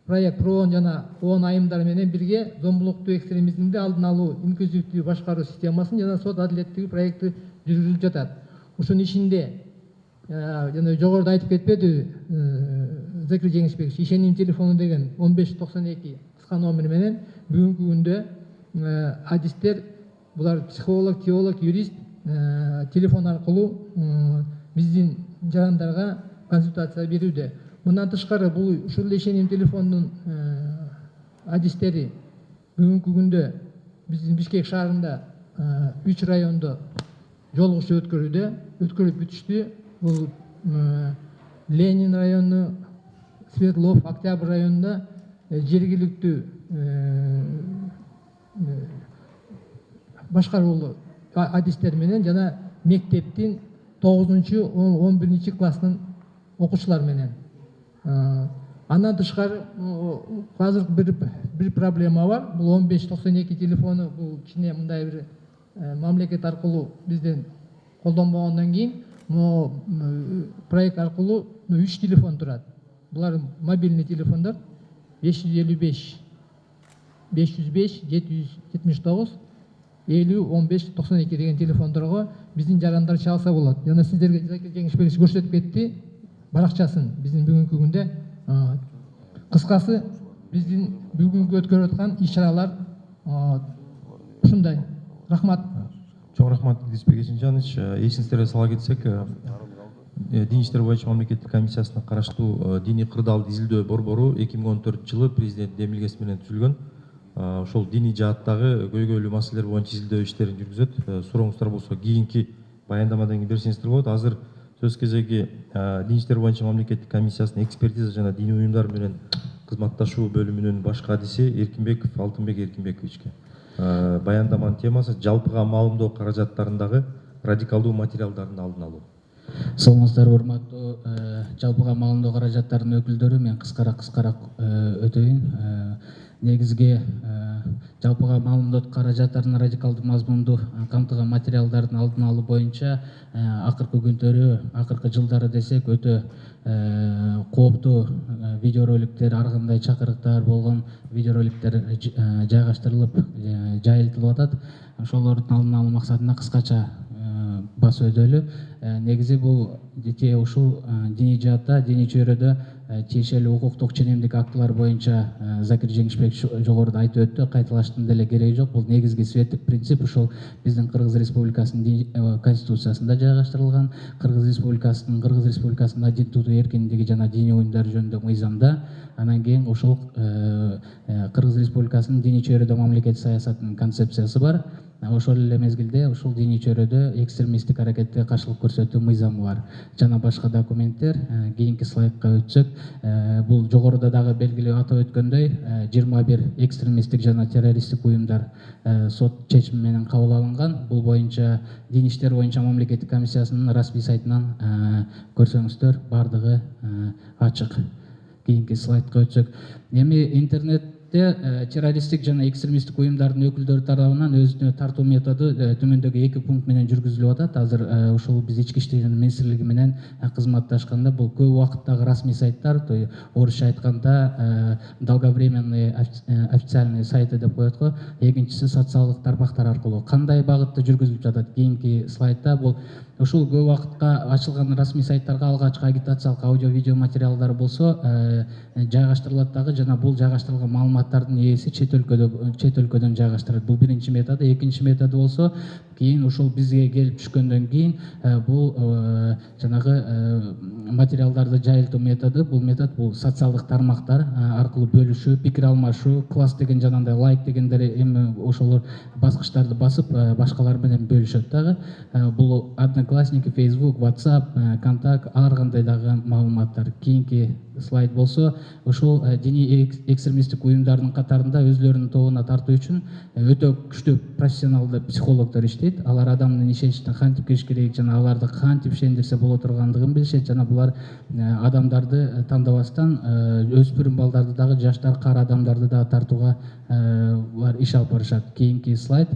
проект ПРО жана ООН айымдары менен бирге зомбулукту экстремизмди алдын алуу инклюзивдүү башкаруу системасын жана сот адилеттиги проекти жүргүзүлүп жатат. Ушунун ичинде жана жогоруда айтып кетпедиби Закир Жеңишбекович, ишеним телефону деген 1592 кыска номер менен бүгүнкү күндө адистер, булар психолог, теолог, юрист телефон аркылуу биздин жарандарга консультация берүүдө. Мындан тышкары бул ушул ишеним телефонунун адистери бүгүнкү күндө биздин Бишкек шаарында 3 райондо жолугушу өткөрүүдө, өткөрүп бүтүштү. Бул Ленин району, Светлов, Октябрь районунда жергиликтүү башкаруулуу адистер менен жана мектептин 9-11 класстын окуучулар менен. Андан тышкары азыр бир проблема бар. Бул 1592 телефону бул кичине мындай бир мамлекет аркылуу бизден колдонбогондон кийин могу проект аркылуу 3 телефон турат. Булар мобильный телефондар 555 505 779 50 15 92 деген телефондорго биздин жарандар чалса болот. Жана сиздерге Закир Жеңишбекович көрсөтүп кетти баракчасын биздин бүгүнкү күндө. Кыскасы биздин бүгүнкү өткөрүп аткан иш-чаралар ушундай. Рахмат. Чоң рахмат Идрисбек Эшенжанович. Эсиңиздерге сала кетсек, Дин иштери боюнча мамлекеттик комиссиясына караштуу диний кырдаалды изилдөө борбору 2014-жылы президент эмилгеси менен түзүлгөн. Ошол диний жааттагы көйгөйлүү маселелер боюнча изилдөө иштерин жүргүзөт. Сурооңуздар болсо кийинки баяндамадан кийин берсеңиздер болот. Азыр сөз кезеги Дин иштери боюнча мамлекеттик комиссиясынын экспертиза жана диний уюмдар менен кызматташуу бөлүмүнүн баш кадиси Эркинбеков Алтынбек Эркинбековичке. Баяндаманын темасы жалпыга маалымдоо каражаттарындагы радикалдуу материалдардын алдын алуу. Саламатсыздар, урматтуу жалпыга маалымдоо каражаттарынын өкүлдөрү, мен кыскараак өтөйүн. Негизги жалпыга маалымдоо каражаттарынын радикалдуу мазмунду камтыган материалдардын алдын алуу боюнча акыркы күндөрү, акыркы жылдары десек өтө кооптуу видеороликтер, ар кандай чакырыктар болгон видеороликтер жайгаштырылып, жайылтылып атат. Ошолордун алдын алуу максатында кыскача басып өтөлү. Негизи бул ушул диний жаатта, диний чөйрөдө тиешелүү укуктук ченемдик актылар боюнча Закир Жеңишбекович жогоруда айтып өттү, кайталаштын деле кереги жок. Бул негизги светтик принцип ушул биздин Кыргыз Республикасынын конституциясында жайгаштырылган. Кыргыз Республикасынын адил тутуу эркиндиги жана диний уюмдар жөнүндө мыйзамда. Анан кийин ушул Кыргыз Республикасынын диний чөйрөдө мамлекет саясатынын концепциясы бар. Ошол эле мезгилде ушул диний чөйрөдө экстремисттик аракетке каршылык көрсөтүү мыйзамы бар. Жана башка документтер. Кийинки слайдка өтсөк, бул жогоруда дагы белгилеп атап өткөндөй 21 экстремисттик жана террористтик уюмдар сот чечими менен кабыл алынган. Бул боюнча Дин иштери боюнча мамлекеттик комиссиясынын расмий сайтынан көрсөңүздөр, бардыгы ачык. Кийинки слайдка өтсөк, эми интернетте террористтик жана экстремисттик уюмдардын өкүлдөрү тарабынан өзүнө тартуу методу төмөндөгү 2 пункт менен жүргүзүлүп атат. Азыр ушул биз ички иштер министрлиги менен кызматташканда бул көп убакыттагы расмий сайттар, орусча айтканда долговременный официальный сайты деп коет го. Экинчиси социалдык тармактар аркылуу. Кандай багытта жүргүзүлүп жатат? Кийинки слайдта бул ушул көп убакытка ачылган расмий сайттарга алгачкы агитациялык аудио видео материалдар болсо жайгаштырылат дагы, жана бул жайгаштырылган маалыматтардын ээси чет өлкөдөн жайгаштырат. Бул биринчи методу. Экинчи методу болсо кийин ушул бизге келип түшкөндөн кийин бул жанагы материалдарды жайылтуу методу. Бул метод бул социалдык тармактар аркылуу бөлүшүү, пикир алмашуу, класс деген жанагындай лайк дегендер эми ошолор баскычтарды басып башкалар менен бөлүшөт дагы. Бул Одноклассники, Facebook, WhatsApp, Контакт, ар кандай дагы маалыматтар. Кийинки слайд болсо, ушул диний экстремисттик уюмдардын катарында өзлөрүнүн тобуна тартуу үчүн өтө күчтүү профессионалдуу психологдор иштейт. Алар адамдын ишеничине кантип кириш керек жана аларды кантип ишендирсе боло тургандыгын билишет. Жана булар адамдарды тандабастан өспүрүм балдарды дагы, жаштар, кара адамдарды дагы тартууга булар иш алып барышат. Кийинки слайд.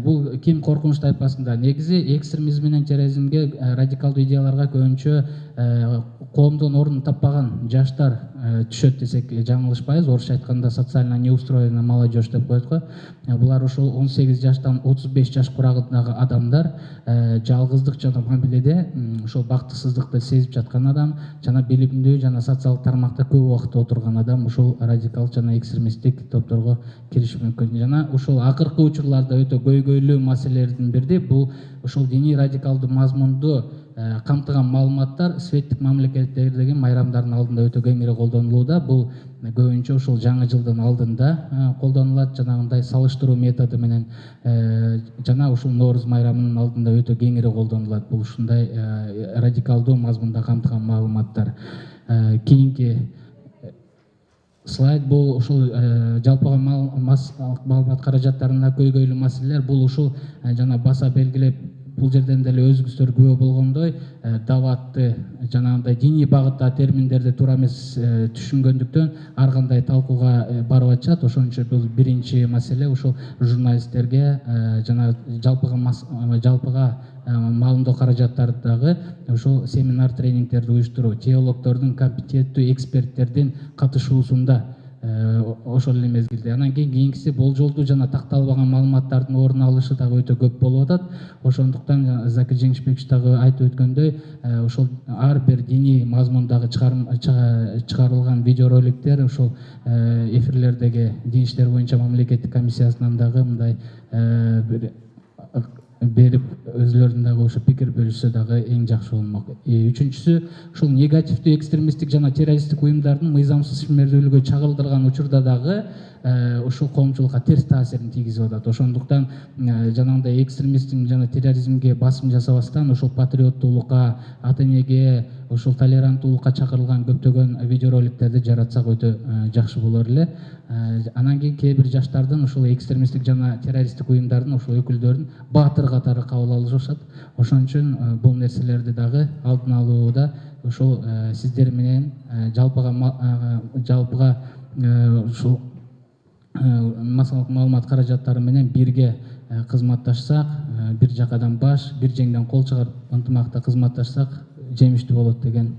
Бул ким коркунуч тайпасында? Негизи экстремизм менен терроризмге, радикалдуу идеяларга көбүнчө коомдон орун таппаган жаштар түшөт десек жаңылышпайбыз. Орусча айтканда социально неустроенная молодежь деп коет го. Булар ушул 18 жаштан 35 жаш курагындагы адамдар, жалгыздык жана мамиледе ушул бактысыздыкты сезип жаткан адам, жана билимдүү жана социалдык тармакта көп убакыт отурган адам ушул радикал жана экстремисттик топторго кириши мүмкүн. Жана ушул акыркы учурларда өтө көйгөйлүү маселелердин бири бул ушул диний радикалдуу мазмунду камтыган маалыматтар светтик мамлекеттердеги майрамдардын алдында өтө кеңири колдонулууда. Бул көбүнчө ушул жаңы жылдын алдында колдонулат, жанагындай салыштыруу методу менен, жана ушул Нооруз майрамынын алдында өтө кеңири колдонулат. Бул ушундай радикалдуу мазмунда камтыган маалыматтар. Кийинки слайд бул ушул жалпыга маалымат каражаттарына көйгөйлүү маселелер. Бул ушул жана баса белгилеп бул жерден деле өзүңүздөр күбө болгондой даватты жанагындай диний багыттагы терминдерди туура эмес түшүнгөндүктөн ар кандай талкууга барып атышат. Ошон үчүн бул биринчи маселе ушул журналисттерге жана жалпыга маалымдоо каражаттардагы ушул семинар тренингтерди уюштуруу, теологдордун, компетенттүү эксперттердин катышуусунда ошол эле мезгилде. Анан кийинкиси болжолдуу жана такталбаган маалыматтардын орун алышы дагы өтө көп болуп атат. Ошондуктан Закир Жеңишбекович дагы айтып өткөндөй, ошол ар бир диний мазмундагы чыгарылган видеороликтер ошол эфирлердеги Дин иштери боюнча мамлекеттик комиссиясынан дагы мындай берип өзүлөрүнүн дагы ошо пикир бөлүшсө дагы эң жакшы болмок. Үчүнчүсү ушул негативдүү экстремисттик жана террористтик уюмдардын мыйзамсыз ишмердүүлүгү чагылдырган учурда дагы ушул коомчулукка терс таасирин тийгизип атат. Ошондуктан жанагындай экстремизм жана терроризмге басым жасабастан ошол патриоттуулукка, ата энеге, ошол толеранттуулукка чакырылган көптөгөн видеороликтерди жаратсак өтө жакшы болор эле. Анан кийин кээ бир жаштардын ушул экстремисттик жана террористтик уюмдардын ошол өкүлдөрүн баатыр катары кабыл алышат. Ошон үчүн бул нерселерди дагы алдын алууда ушул сиздер менен жалпыга ушул массалык маалымат каражаттары менен бирге кызматташсак, бир жакадан баш, бир жеңден кол чыгарып ынтымакта кызматташсак жемиштүү болот деген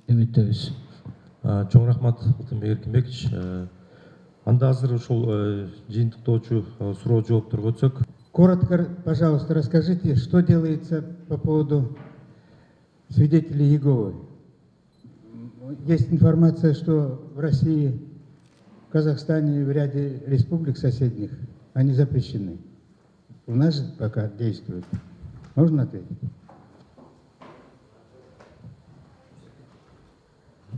үмүттөбүз. Чоң рахмат Алтынбек Эркинбекович. Анда азыр ушул жыйынтыктоочу суроо жоопторго өтсөк. Коротко, пожалуйста, расскажите, что делается по поводу свидетелей Иеговы. Есть информация, что в России, в Казахстане и в ряде республик соседних они запрещены. У нас же пока действуют. Можно ответить?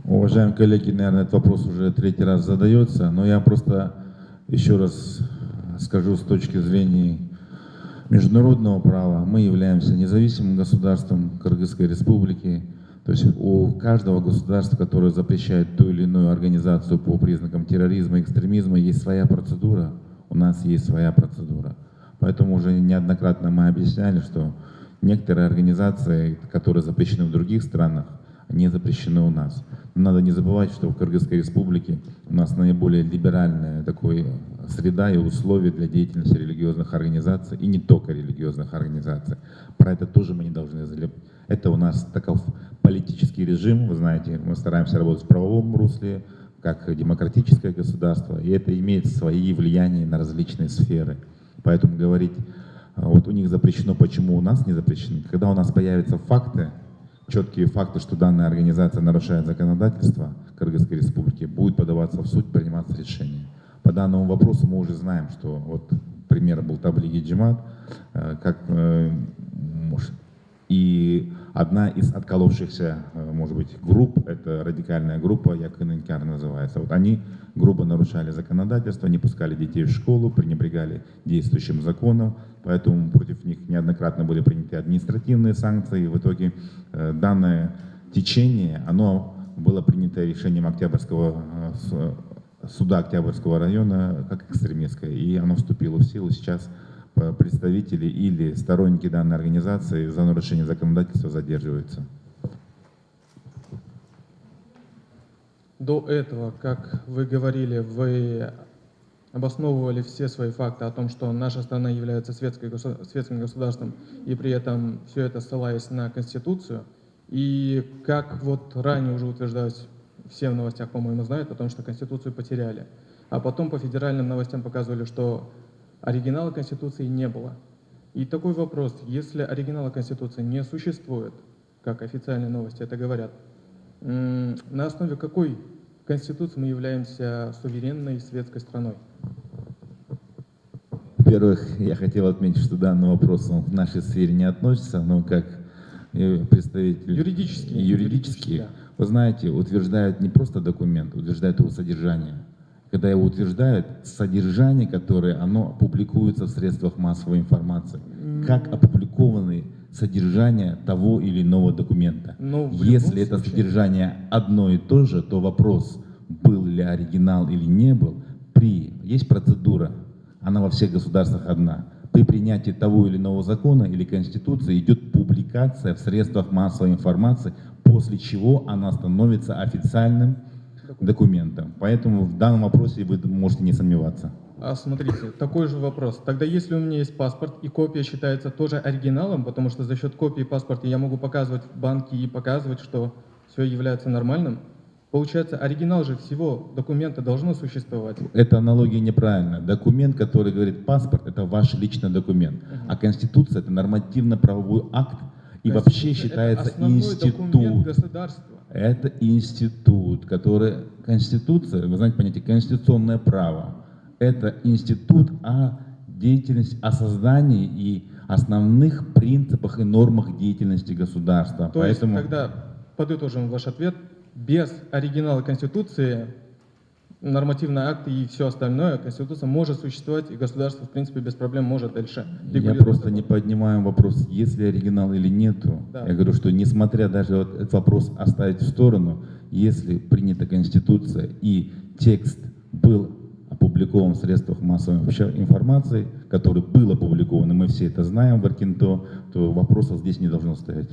Уважаемые коллеги, наверное, этот вопрос уже третий раз задается, но я просто еще раз скажу с точки зрения международного права. Мы являемся независимым государством Кыргызской Республики. То есть у каждого государства, которое запрещает ту или иную организацию по признакам терроризма и экстремизма, есть своя процедура, у нас есть своя процедура. Поэтому уже неоднократно мы объясняли, что некоторые организации, которые запрещены в других странах, не запрещены у нас. Но надо не забывать, что в Кыргызской Республике у нас наиболее либеральная такая среда и условия для деятельности религиозных организаций, и не только религиозных организаций. Про это тоже мы не должны забывать. Это у нас таков политический режим, вы знаете, мы стараемся работать в правовом русле, как демократическое государство, и это имеет свои влияния на различные сферы. Поэтому говорить, вот у них запрещено, почему у нас не запрещено, когда у нас появятся факты, четкие факты, что данная организация нарушает законодательство Кыргызской Республики, будет подаваться в суд, приниматься решение. По данному вопросу мы уже знаем, что вот пример был Таблиги Джимат, и одна из отколовшихся, может быть, групп, это радикальная группа, Якын-Инкар называется. Вот они грубо нарушали законодательство, не пускали детей в школу, пренебрегали действующим законом, поэтому против них неоднократно были приняты административные санкции. И в итоге данное течение, оно было принято решением суда Октябрьского района как экстремистское, и оно вступило в силу. Сейчас представители или сторонники данной организации за нарушение законодательства задерживаются. До этого, как вы говорили, вы обосновывали все свои факты о том, что наша страна является светским государством, и при этом все это ссылаясь на Конституцию. И как вот ранее уже утверждалось, все в новостях, по-моему, знают о том, что Конституцию потеряли. А потом по федеральным новостям показывали, что оригинала Конституции не было. И такой вопрос, если оригинала Конституции не существует, как официальные новости это говорят, на основе какой Конституции мы являемся суверенной светской страной? Во-первых, я хотел отметить, что данный вопрос в нашей сфере не относится, но как представитель юридический, да. Вы знаете, утверждают не просто документ, утверждают его содержание. Когда его утверждают, содержание, которое оно публикуется в средствах массовой информации, как опубликованы содержание того или иного документа. Если это содержание одно и то же, то вопрос, был ли оригинал или не был, есть процедура, она во всех государствах одна. при принятии того или иного закона или конституции идет публикация в средствах массовой информации, после чего она становится официальным документом. Поэтому в данном вопросе вы можете не сомневаться. А смотрите, такой же вопрос. Тогда если у меня есть паспорт и копия считается тоже оригиналом, потому что за счет копии паспорта я могу показывать в банке и показывать, что все является нормальным, получается, оригинал же всего документа должно существовать. Эта аналогия неправильна. Документ, который говорит паспорт, это ваш личный документ. А Конституция — это нормативно-правовой акт и вообще считается институт. Это институт, который... Конституция, вы знаете понятие конституционное право. Это институт о деятельности, о создании и основных принципах и нормах деятельности государства. То есть, когда подытожим ваш ответ, без оригинала Конституции, нормативные акты и все остальное, Конституция может существовать, и государство, в принципе, без проблем может дальше регулировать. Я просто не поднимаю вопрос, есть ли оригинал или нету. Да. Я говорю, что несмотря даже вот этот вопрос оставить в сторону, если принята Конституция и текст был опубликован в средствах массовой информации, который был опубликован, и мы все это знаем в Эркинто, то вопросов здесь не должно стоять.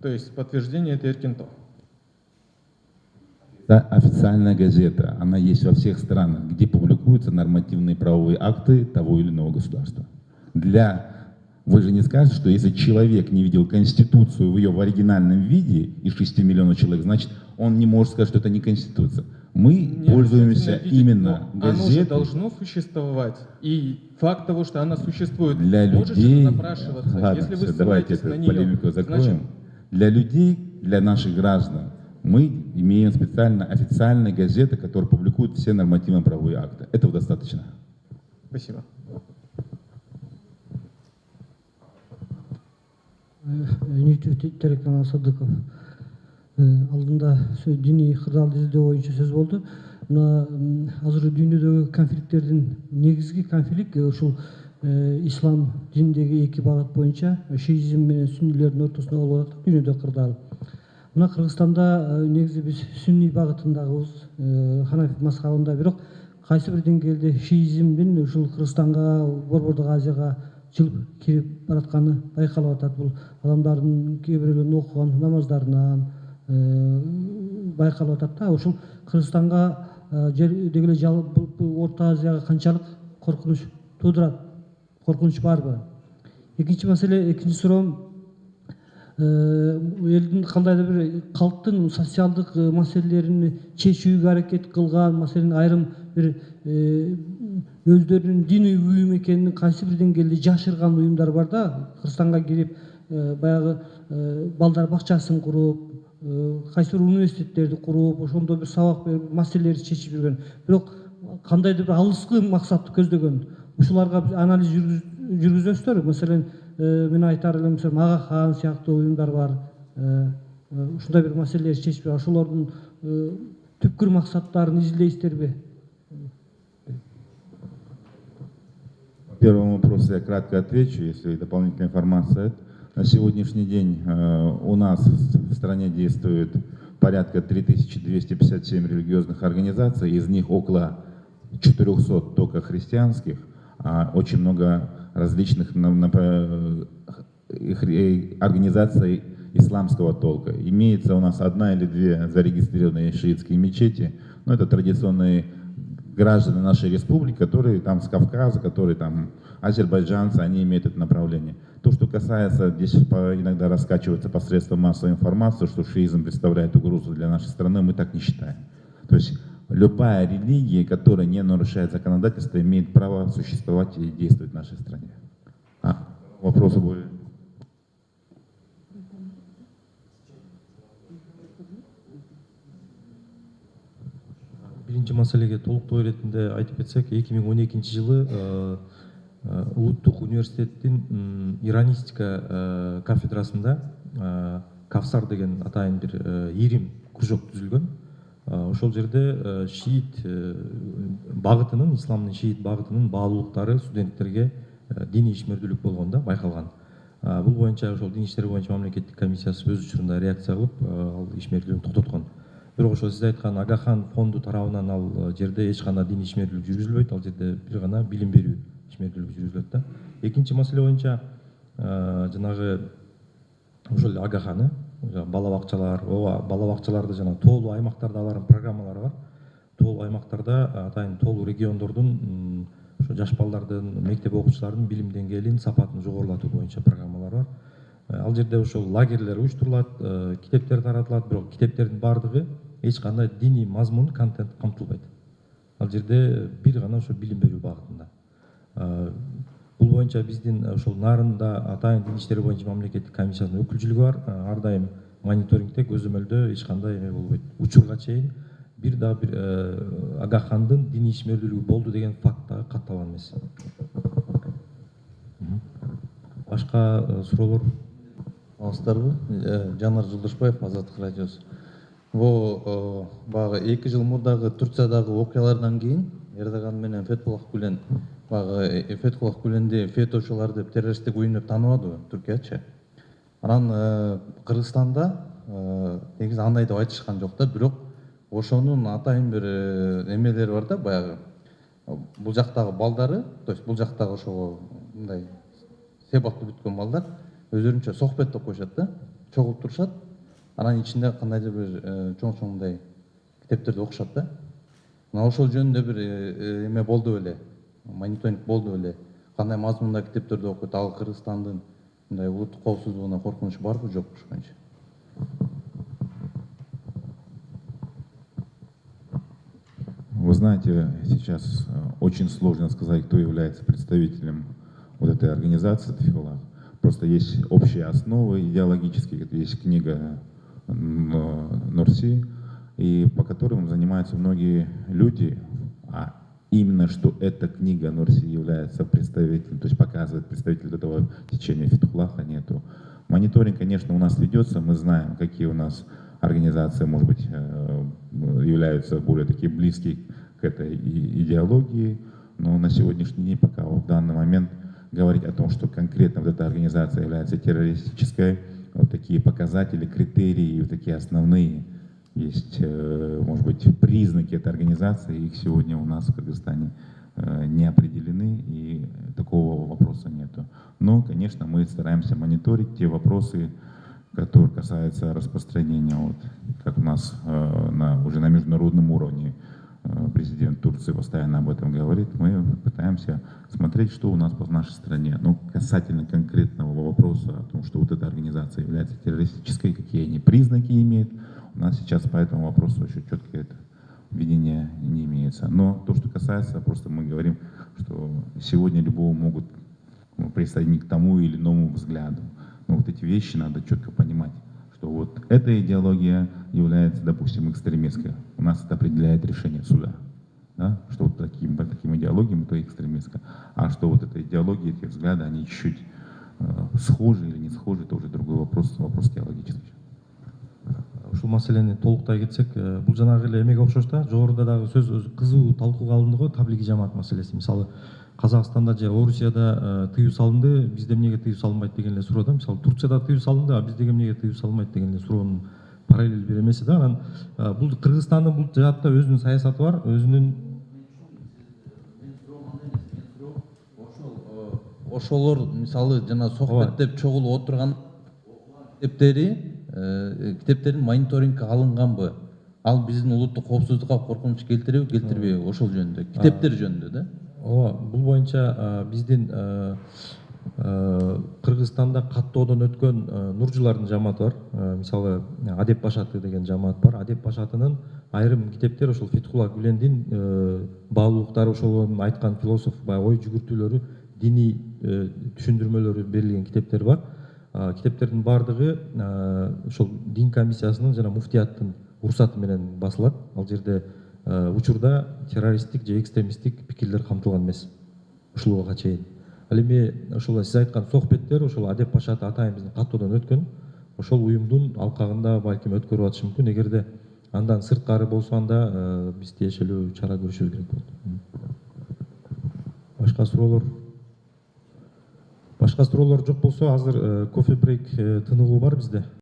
То есть подтверждение — это Эркинто? Это официальная газета, она есть во всех странах, где публикуются нормативные правовые акты того или иного государства. Вы же не скажете, что если человек не видел Конституцию в ее оригинальном виде из 6 миллионов человек, значит, он не может сказать, что это не Конституция. Мы пользуемся именно газетой. Оно же должно существовать. И факт того, что она существует, для может людей, напрашиваться. ладно, если вы давайте эту полемику закроем. Значит, для людей, для наших граждан, мы имеем специально официальные газеты, которые публикуют все нормативно-правовые акты. Этого достаточно. Спасибо. Телеканал Садыков. Алдында диний кырдаалды издөө боюнча сөз болду. Мына азыр дүйнөдөгү конфликттердин негизги конфликт ушул ислам дининдеги эки багыт боюнча шиизм менен сүннилердин ортосунда болуп атат дүйнөдө кырдаал. Мына Кыргызстанда негизи биз сүнний багытындагыбыз, Ханафи мазхабында, бирок кайсы бир деңгээлде шиизмдин ушул Кыргызстанга, Борбордук Азияга жылып кирип баратканы байкалып атат. Бул адамдардын кээ бирөөлөрүнүн окуган намаздарынан байкалып атат да. Ушул Кыргызстанга деги эле Орто Азияга канчалык коркунуч туудурат? Коркунуч барбы? Экинчи маселе, экинчи суроом, элдин кандайдыр бир калктын социалдык маселелерин чечүүгө аракет кылган, маселен айрым бир өздөрүнүн диний уюм экенин кайсы бир деңгээлде жашырган уюмдар бар да. Кыргызстанга кирип баягы балдар бакчасын куруп, кайсы бир университеттерди куруп, ошондо бир сабак берип, маселелерди чечип жүргөн. Бирок кандайдыр бир алыскы максатты көздөгөн. Ушуларга анализ жүргүзөсүздөр. Маселен, мен айтар элем, Ага Хан сыяктуу уюмдар бар. Ушундай бир маселелерди чечип, ошолордун түпкүр максаттарын изилдейсиздерби? По первому вопросу я кратко отвечу, если дополнительная информация. На сегодняшний день у нас в стране действует порядка 3257 религиозных организаций, из них около 400 только христианских, а очень много различных организаций исламского толка. Имеется у нас одна или две зарегистрированные шиитские мечети, но это традиционные граждане нашей республики, которые там с Кавказа, которые там азербайджанцы, они имеют это направление. То, что касается, здесь иногда раскачивается посредством массовой информации, что шиизм представляет угрозу для нашей страны, мы так не считаем. То есть любая религия, которая не нарушает законодательство, имеет право существовать и действовать в нашей стране. Вопросы были? Биринчи маселеге толуктоо иретинде айтып кетсек, 2012 жылы Улуттук университеттин иранистика кафедрасында Кавсар деген атайын бир ирим кружок түзүлгөн. Ошол жерде шиит багытынын, исламдын шиит багытынын баалуулуктары студенттерге диний ишмердүүлүк болгон да, байкалган. Бул боюнча ошол дин иштери боюнча мамлекеттик комиссиясы өз учурунда реакция кылып, ал ишмердүүлүктү токтоткон. Бирок ошол сиз айткан Ага Хан фонду тарабынан ал жерде эч кандай диний ишмердүүлүк жүргүзүлбөйт, ал жерде бир гана билим берүү ишмердүүлүк жүргүзүлөт да. Экинчи маселе боюнча жанагы ошол эле агаханы бала бакчалар, ооба бала бакчаларды жана тоолуу аймактарда алардын программалары бар. Тоолуу аймактарда атайын тоолуу региондордун ошо жаш балдардын, мектеп окуучулардын билим деңгээлин, сапатын жогорулатуу боюнча программалар бар. Ал жерде ошол лагерлер уюштурулат, китептер таратылат, бирок китептердин баардыгы эч кандай диний мазмун, контент камтылбайт. Ал жерде бир гана ошо билим берүү багытында. Бул боюнча биздин ошол Нарында атайын дин иштери боюнча мамлекеттик комиссиянын өкүлчүлүгү бар. Ар дайым мониторингде, көзөмөлдө эч кандай эме болбойт. Учурга чейин бир дагы бир агахандын диний ишмердүүлүгү болду деген факт дагы катталган эмес. Башка суроолор? Алыстарбы? Жанар Жолдошбаев, Азаттык радиосу. Бул баягы 2 жыл мурдагы Турциядагы окуялардан кийин Эрдоган менен Фетхуллах Гүлен баягы Фетхуллах Гүленди фетошолор деп террористтик уюм деп тааныбадыбы Түркиячы? Анан Кыргызстанда негизи андай деп айтышкан жок да, бирок ошонун атайын бир эмелери бар да, баягы бул жактагы балдары, то есть бул жактагы ошого мындай себактуу бүткөн балдар өздөрүнчө сохбеттеп коюшат да, чогулуп турушат. Анан ичинде кандайдыр бир чоң-чоң мындай китептерди окушат да. Мына ошол жөнүндө бир эме болду беле, мониторинг болду беле. Кандай мазмунда китептерди окуйт, ал Кыргызстандын мындай улуттук коопсуздугуна коркунучу барбы, жокпу ошондой? Вы знаете, сейчас очень сложно сказать, кто является представителем вот этой организации Фетхуллах. Просто есть общие основы идеологические, это есть книга Нурси, и по которым занимаются многие люди, а именно что эта книга Нурси является представителем, то есть показывает представитель этого течения Фетхуллаха нету. Мониторинг, конечно, у нас ведется, мы знаем, какие у нас организации, может быть, являются более такие близкие к этой идеологии, но на сегодняшний день пока в данный момент говорить о том, что конкретно вот эта организация является террористической, вот такие показатели, критерии, вот такие основные есть, может быть, признаки этой организации, их сегодня у нас в Кыргызстане не определены, и такого вопроса нету. Но, конечно, мы стараемся мониторить те вопросы, которые касаются распространения, вот, как у нас уже на международном уровне президент Турции постоянно об этом говорит, мы пытаемся смотреть, что у нас по нашей стране. Но касательно конкретного вопроса о том, что вот эта организация является террористической, какие они признаки имеет, у нас сейчас по этому вопросу еще четкое видение не имеется. Но то, что касается, просто мы говорим, что сегодня любого могут присоединить к тому или иному взгляду. Но вот эти вещи надо четко понимать, что вот эта идеология является, допустим, экстремистской. У нас это определяет решение суда, да? Что вот по таким идеологиям это экстремистская. А что вот эта идеология, эти взгляды, они чуть-чуть схожи или не схожи, это уже другой вопрос теологический. Ушул маселени толуктай кетсек, бул жанагы эле эмеге окшош да, жогоруда дагы сөз кызуу талкууга алынды го, таблиги жамаат маселеси. Мисалы Казакстанда же Орусияда тыюу салынды, бизде эмнеге тыюу салынбайт деген эле суроо да. Мисалы Турцияда тыюу салынды, а бизде эмнеге тыюу салынбайт деген эле суроонун параллель бир эмеси да. Анан бул Кыргызстандын бул жаатта өзүнүн саясаты бар, өзүнүн ошолор мисалы жана сохбеттеп чогулуп отурган китептердин мониторингге алынганбы? Ал биздин улуттук коопсуздукка коркунуч келтиреби, келтирбейби? Ошол жөнүндө, китептер жөнүндө да. Ооба, бул боюнча биздин Кыргызстанда каттоодон өткөн нуржулардын жамааты бар. Мисалы Адеп Башаты деген жамаат бар. Адеп Башатынын айрым китептер ошол Фетхуллах Гүлендин баалуулуктары, ошол айткан философ баягы ой жүгүртүүлөрү, диний түшүндүрмөлөрү берилген китептер бар. Китептердин баардыгы ошол дин комиссиясынын жана муфтияттын уруксаты менен басылат. Ал жерде учурда террористтик же экстремисттик пикирлер камтылган эмес ушулга чейин. Ал эми ошол сиз айткан сохбеттер, ошол Адеп Башаты атайын биздин каттоодон өткөн, ошол уюмдун алкагында балким өткөрүп атышы мүмкүн. Эгерде андан сырткары болсо, анда биз тиешелүү чара көрүшүбүз керек болот. Башка суроолор жок болсо, азыр кофе брейк тыныгуу бар бизде.